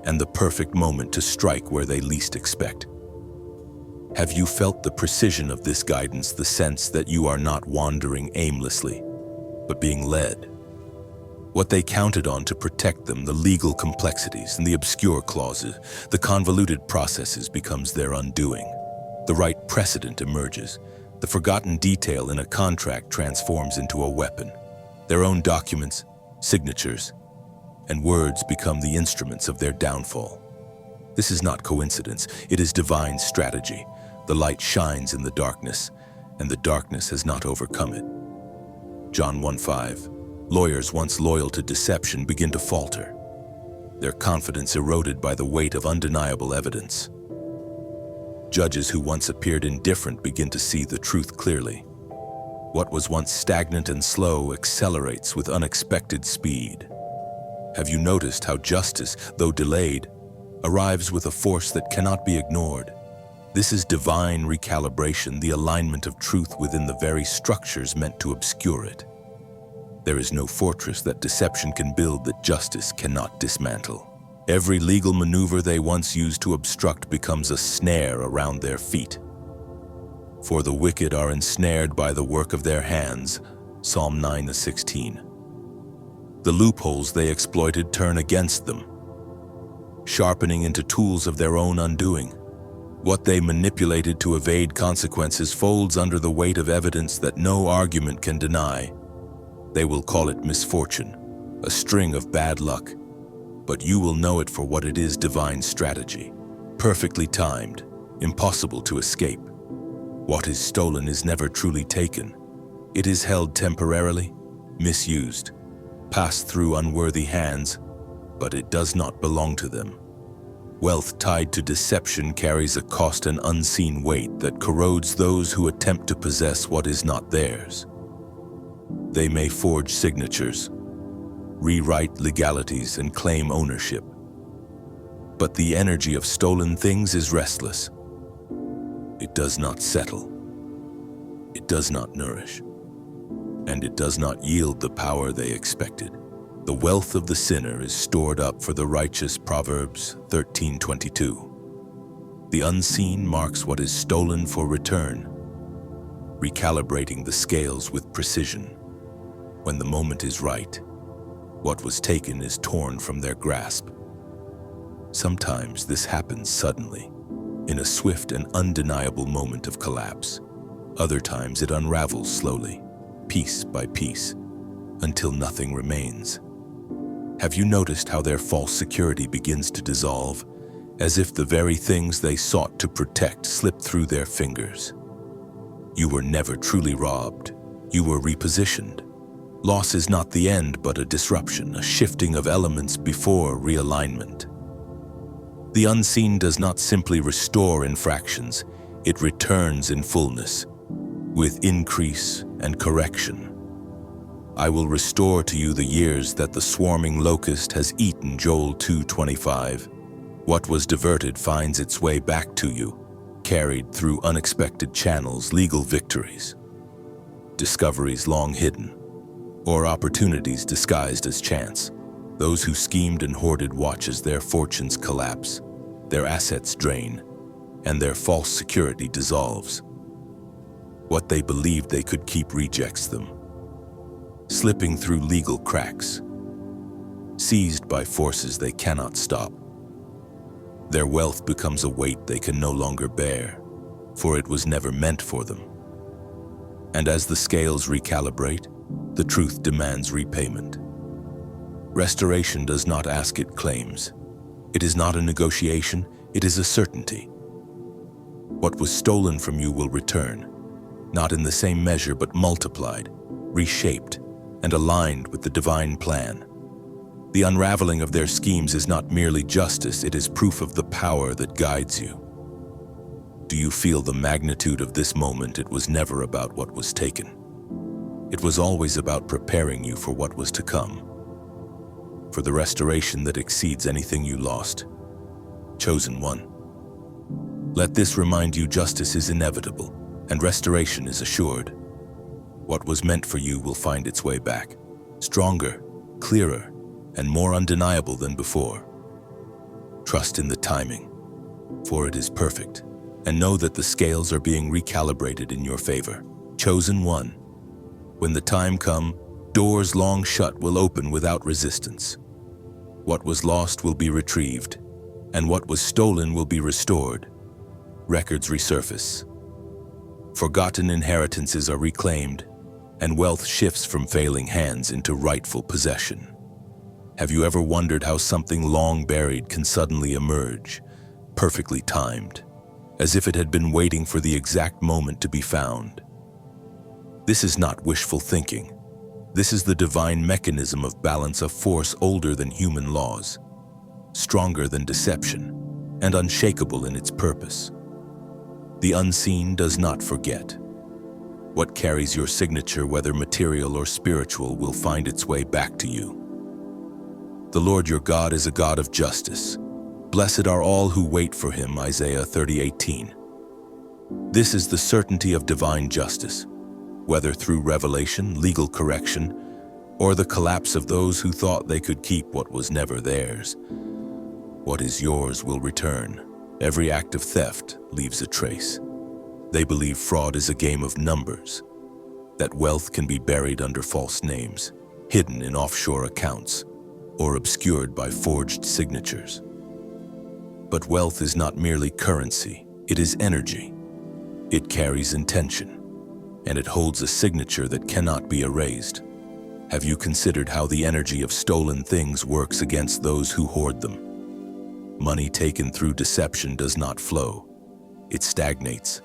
and the perfect moment to strike where they least expect. Have you felt the precision of this guidance, the sense that you are not wandering aimlessly, but being led? What they counted on to protect them, the legal complexities and the obscure clauses, the convoluted processes, becomes their undoing. The right precedent emerges. The forgotten detail in a contract transforms into a weapon. Their own documents, signatures, and words become the instruments of their downfall. This is not coincidence, it is divine strategy. The light shines in the darkness, and the darkness has not overcome it. John 1:5. Lawyers once loyal to deception begin to falter, their confidence eroded by the weight of undeniable evidence. Judges who once appeared indifferent begin to see the truth clearly. What was once stagnant and slow accelerates with unexpected speed. Have you noticed how justice, though delayed, arrives with a force that cannot be ignored? This is divine recalibration, the alignment of truth within the very structures meant to obscure it. There is no fortress that deception can build that justice cannot dismantle. Every legal maneuver they once used to obstruct becomes a snare around their feet. For the wicked are ensnared by the work of their hands, Psalm 9:16. The loopholes they exploited turn against them, sharpening into tools of their own undoing. What they manipulated to evade consequences folds under the weight of evidence that no argument can deny. They will call it misfortune, a string of bad luck, but you will know it for what it is: divine strategy, perfectly timed, impossible to escape. What is stolen is never truly taken. It is held temporarily, misused, passed through unworthy hands, but it does not belong to them. Wealth tied to deception carries a cost and unseen weight that corrodes those who attempt to possess what is not theirs. They may forge signatures, rewrite legalities, and claim ownership. But the energy of stolen things is restless. It does not settle. It does not nourish. And it does not yield the power they expected. The wealth of the sinner is stored up for the righteous, Proverbs 13:22. The unseen marks what is stolen for return, recalibrating the scales with precision. When the moment is right, what was taken is torn from their grasp. Sometimes this happens suddenly, in a swift and undeniable moment of collapse. Other times it unravels slowly, piece by piece, until nothing remains. Have you noticed how their false security begins to dissolve, as if the very things they sought to protect slipped through their fingers? You were never truly robbed. You were repositioned. Loss is not the end, but a disruption, a shifting of elements before realignment. The unseen does not simply restore infractions, it returns in fullness, with increase and correction. I will restore to you the years that the swarming locust has eaten, Joel 2:25. What was diverted finds its way back to you, carried through unexpected channels, legal victories, discoveries long hidden, or opportunities disguised as chance. Those who schemed and hoarded watch as their fortunes collapse, their assets drain, and their false security dissolves. What they believed they could keep rejects them, slipping through legal cracks, seized by forces they cannot stop. Their wealth becomes a weight they can no longer bear, for it was never meant for them. And as the scales recalibrate, the truth demands repayment. Restoration does not ask, it claims. It is not a negotiation, it is a certainty. What was stolen from you will return, not in the same measure but multiplied, reshaped, and aligned with the divine plan. The unraveling of their schemes is not merely justice, it is proof of the power that guides you. Do you feel the magnitude of this moment? It was never about what was taken. It was always about preparing you for what was to come, for the restoration that exceeds anything you lost. Chosen one. Let this remind you justice is inevitable, and restoration is assured. What was meant for you will find its way back, stronger, clearer, and more undeniable than before. Trust in the timing, for it is perfect, and know that the scales are being recalibrated in your favor. Chosen one. When the time comes, doors long shut will open without resistance. What was lost will be retrieved, and what was stolen will be restored. Records resurface. Forgotten inheritances are reclaimed, and wealth shifts from failing hands into rightful possession. Have you ever wondered how something long buried can suddenly emerge, perfectly timed, as if it had been waiting for the exact moment to be found? This is not wishful thinking. This is the divine mechanism of balance, a force older than human laws, stronger than deception, and unshakable in its purpose. The unseen does not forget. What carries your signature, whether material or spiritual, will find its way back to you. The Lord your God is a God of justice. Blessed are all who wait for him, Isaiah 30:18. This is the certainty of divine justice, whether through revelation, legal correction, or the collapse of those who thought they could keep what was never theirs. What is yours will return. Every act of theft leaves a trace. They believe fraud is a game of numbers, that wealth can be buried under false names, hidden in offshore accounts, or obscured by forged signatures. But wealth is not merely currency, it is energy. It carries intention, and it holds a signature that cannot be erased. Have you considered how the energy of stolen things works against those who hoard them? Money taken through deception does not flow. It stagnates.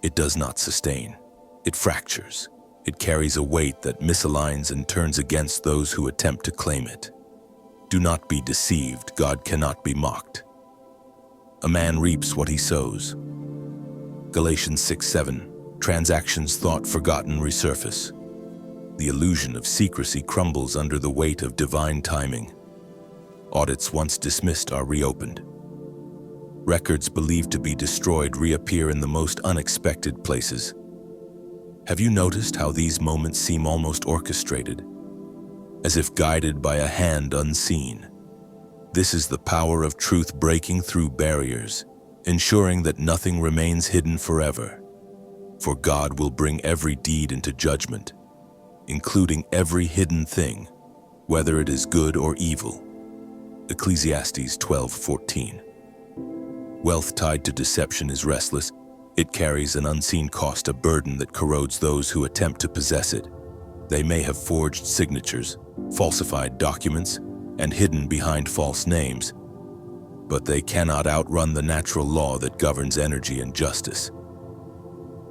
It does not sustain. It fractures. It carries a weight that misaligns and turns against those who attempt to claim it. Do not be deceived. God cannot be mocked. A man reaps what he sows. Galatians 6:7. Transactions thought forgotten resurface. The illusion of secrecy crumbles under the weight of divine timing. Audits once dismissed are reopened. Records believed to be destroyed reappear in the most unexpected places. Have you noticed how these moments seem almost orchestrated, as if guided by a hand unseen? This is the power of truth breaking through barriers, ensuring that nothing remains hidden forever. For God will bring every deed into judgment, including every hidden thing, whether it is good or evil. Ecclesiastes 12:14. Wealth tied to deception is restless. It carries an unseen cost, a burden that corrodes those who attempt to possess it. They may have forged signatures, falsified documents, and hidden behind false names, but they cannot outrun the natural law that governs energy and justice.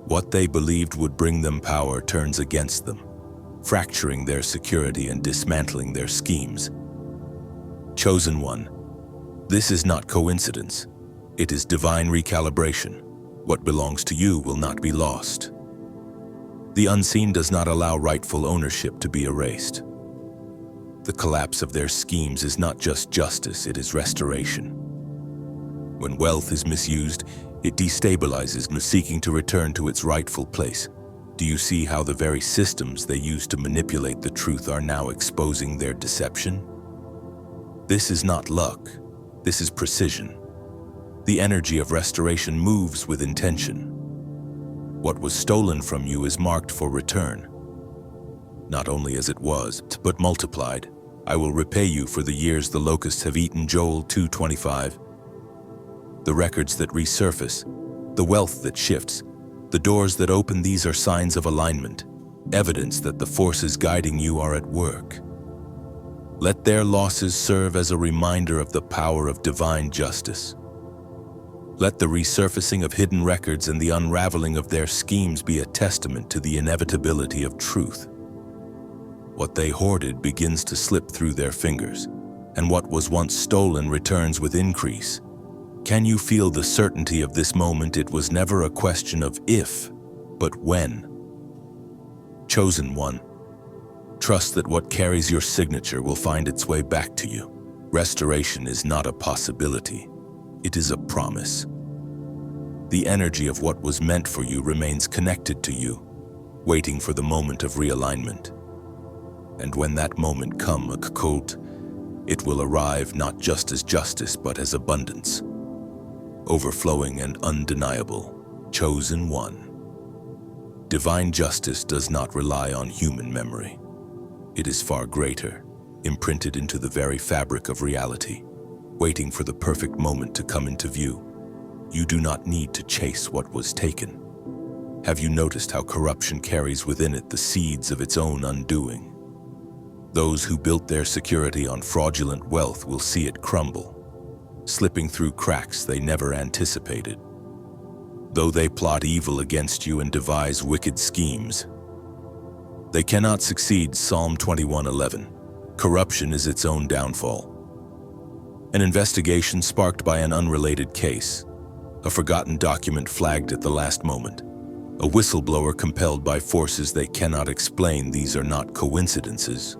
What they believed would bring them power turns against them, fracturing their security and dismantling their schemes. Chosen one. This is not coincidence. It is divine recalibration. What belongs to you will not be lost. The unseen does not allow rightful ownership to be erased. The collapse of their schemes is not just justice, it is restoration. When wealth is misused, it destabilizes, seeking to return to its rightful place. Do you see how the very systems they use to manipulate the truth are now exposing their deception? This is not luck, this is precision. The energy of restoration moves with intention. What was stolen from you is marked for return. Not only as it was, but multiplied. I will repay you for the years the locusts have eaten. Joel 2:25. The records that resurface, the wealth that shifts, the doors that open, these are signs of alignment, evidence that the forces guiding you are at work. Let their losses serve as a reminder of the power of divine justice. Let the resurfacing of hidden records and the unraveling of their schemes be a testament to the inevitability of truth. What they hoarded begins to slip through their fingers, and what was once stolen returns with increase. Can you feel the certainty of this moment? It was never a question of if, but when. Chosen one. Trust that what carries your signature will find its way back to you. Restoration is not a possibility. It is a promise. The energy of what was meant for you remains connected to you, waiting for the moment of realignment. And when that moment comes, it will arrive not just as justice but as abundance. overflowing and undeniable. Chosen one. Divine justice does not rely on human memory. It is far greater, imprinted into the very fabric of reality, waiting for the perfect moment to come into view. You do not need to chase what was taken. Have you noticed how corruption carries within it the seeds of its own undoing? Those who built their security on fraudulent wealth will see it crumble, slipping through cracks they never anticipated. Though they plot evil against you and devise wicked schemes, they cannot succeed. Psalm 21:11. Corruption is its own downfall. An investigation sparked by an unrelated case, a forgotten document flagged at the last moment, a whistleblower compelled by forces they cannot explain. These are not coincidences.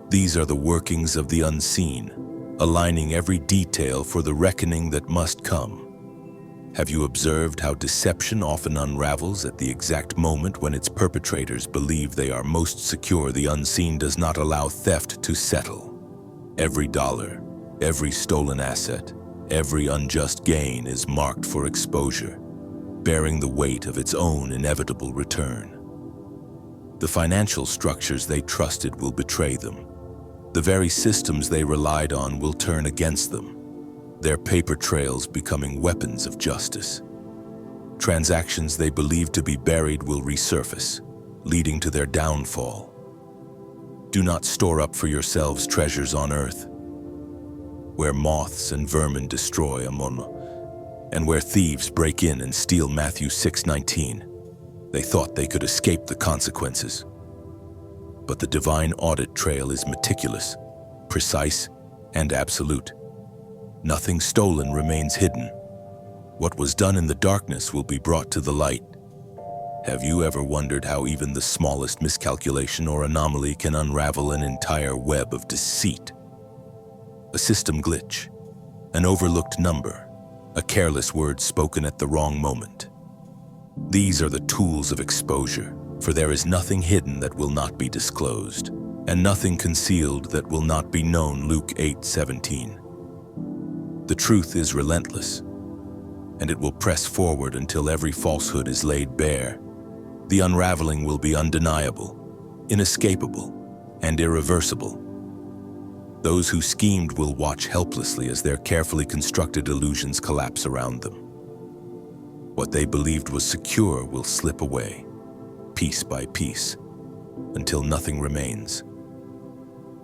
These are the workings of the unseen, aligning every detail for the reckoning that must come. Have you observed how deception often unravels at the exact moment when its perpetrators believe they are most secure? The unseen does not allow theft to settle. Every dollar, every stolen asset, every unjust gain is marked for exposure, bearing the weight of its own inevitable return. The financial structures they trusted will betray them. The very systems they relied on will turn against them, their paper trails becoming weapons of justice. Transactions they believed to be buried will resurface, leading to their downfall. Do not store up for yourselves treasures on earth, where moths and vermin destroy and where thieves break in and steal. Matthew 6:19. They thought they could escape the consequences. But the divine audit trail is meticulous, precise, and absolute. Nothing stolen remains hidden. What was done in the darkness will be brought to the light. Have you ever wondered how even the smallest miscalculation or anomaly can unravel an entire web of deceit? A system glitch, an overlooked number, a careless word spoken at the wrong moment. These are the tools of exposure, for there is nothing hidden that will not be disclosed, and nothing concealed that will not be known. Luke 8:17. The truth is relentless, and it will press forward until every falsehood is laid bare. The unraveling will be undeniable, inescapable, and irreversible. Those who schemed will watch helplessly as their carefully constructed illusions collapse around them. What they believed was secure will slip away, piece by piece, until nothing remains.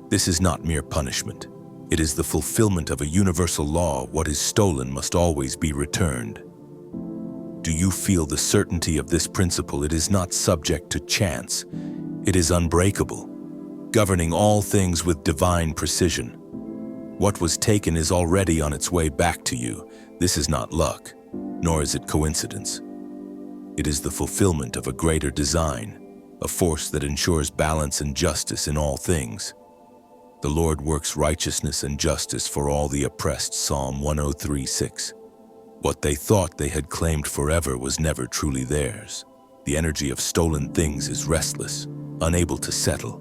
This is not mere punishment. It is the fulfillment of a universal law. What is stolen must always be returned. Do you feel the certainty of this principle? It is not subject to chance. It is unbreakable, governing all things with divine precision. What was taken is already on its way back to you. This is not luck, nor is it coincidence. It is the fulfillment of a greater design, a force that ensures balance and justice in all things. The Lord works righteousness and justice for all the oppressed. Psalm 103:6. What they thought they had claimed forever was never truly theirs. The energy of stolen things is restless, unable to settle,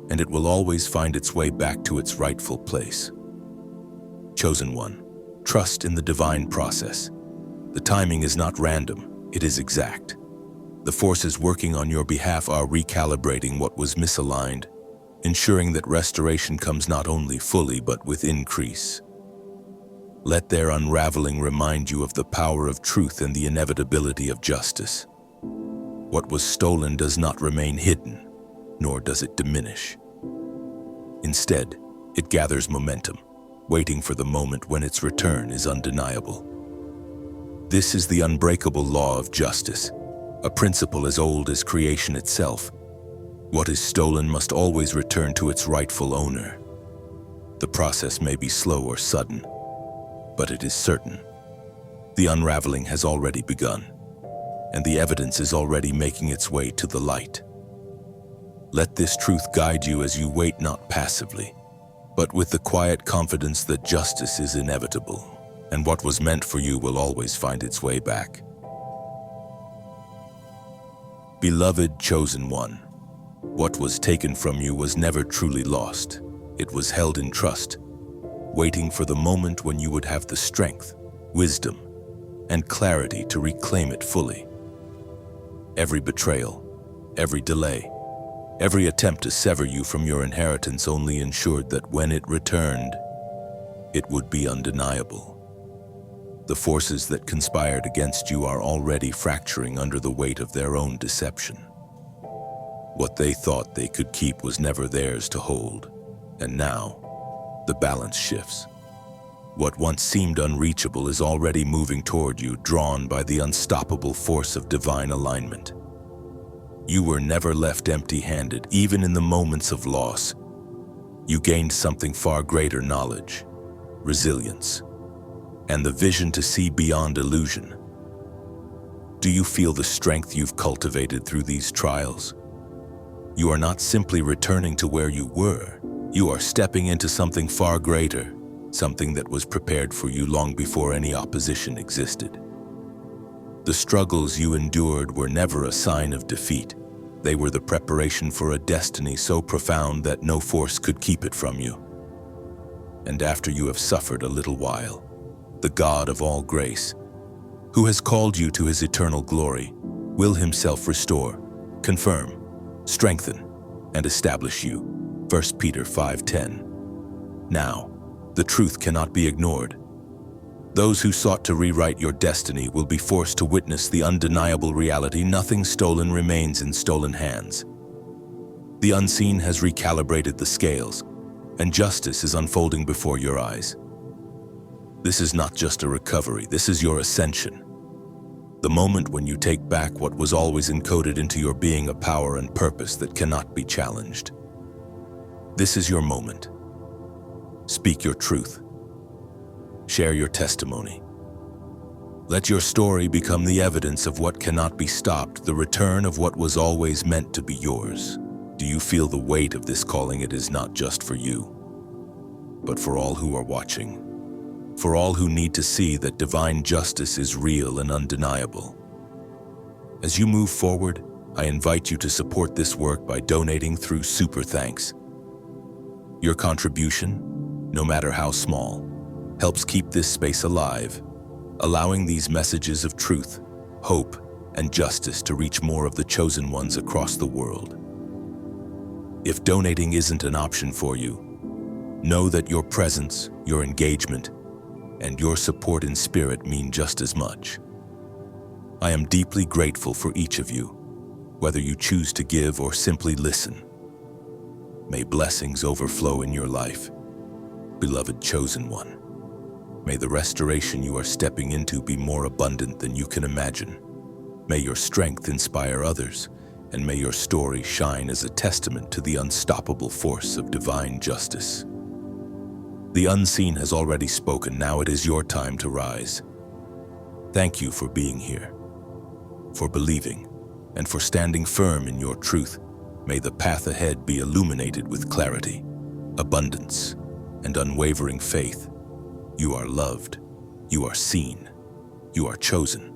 and it will always find its way back to its rightful place. Chosen one, trust in the divine process. The timing is not random, it is exact. The forces working on your behalf are recalibrating what was misaligned, ensuring that restoration comes not only fully but with increase. Let their unraveling remind you of the power of truth and the inevitability of justice. What was stolen does not remain hidden, nor does it diminish. Instead, it gathers momentum, waiting for the moment when its return is undeniable. This is the unbreakable law of justice, a principle as old as creation itself. What is stolen must always return to its rightful owner. The process may be slow or sudden, but it is certain. The unraveling has already begun, and the evidence is already making its way to the light. Let this truth guide you as you wait, not passively, but with the quiet confidence that justice is inevitable, and what was meant for you will always find its way back. Beloved chosen one, what was taken from you was never truly lost. It was held in trust, waiting for the moment when you would have the strength, wisdom, and clarity to reclaim it fully. Every betrayal, every delay, every attempt to sever you from your inheritance only ensured that when it returned, it would be undeniable. The forces that conspired against you are already fracturing under the weight of their own deception. What they thought they could keep was never theirs to hold, and now, the balance shifts. What once seemed unreachable is already moving toward you, drawn by the unstoppable force of divine alignment. You were never left empty-handed, even in the moments of loss. You gained something far greater: knowledge, resilience, and the vision to see beyond illusion. Do you feel the strength you've cultivated through these trials? You are not simply returning to where you were. You are stepping into something far greater, something that was prepared for you long before any opposition existed. The struggles you endured were never a sign of defeat. They were the preparation for a destiny so profound that no force could keep it from you. And after you have suffered a little while, the God of all grace, who has called you to his eternal glory, will himself restore, confirm, strengthen, and establish you. 1 Peter 5:10. Now, the truth cannot be ignored. Those who sought to rewrite your destiny will be forced to witness the undeniable reality: nothing stolen remains in stolen hands. The unseen has recalibrated the scales, and justice is unfolding before your eyes. This is not just a recovery, this is your ascension. The moment when you take back what was always encoded into your being, a power and purpose that cannot be challenged. This is your moment. Speak your truth. Share your testimony. Let your story become the evidence of what cannot be stopped, the return of what was always meant to be yours. Do you feel the weight of this calling? It is not just for you, but for all who are watching, for all who need to see that divine justice is real and undeniable. As you move forward, I invite you to support this work by donating through Super Thanks. Your contribution, no matter how small, helps keep this space alive, allowing these messages of truth, hope, and justice to reach more of the chosen ones across the world. If donating isn't an option for you, know that your presence, your engagement, and your support in spirit mean just as much. I am deeply grateful for each of you, whether you choose to give or simply listen. May blessings overflow in your life, beloved chosen one. May the restoration you are stepping into be more abundant than you can imagine. May your strength inspire others, and may your story shine as a testament to the unstoppable force of divine justice. The unseen has already spoken. Now it is your time to rise. Thank you for being here, for believing, and for standing firm in your truth. May the path ahead be illuminated with clarity, abundance, and unwavering faith. You are loved, you are seen, you are chosen.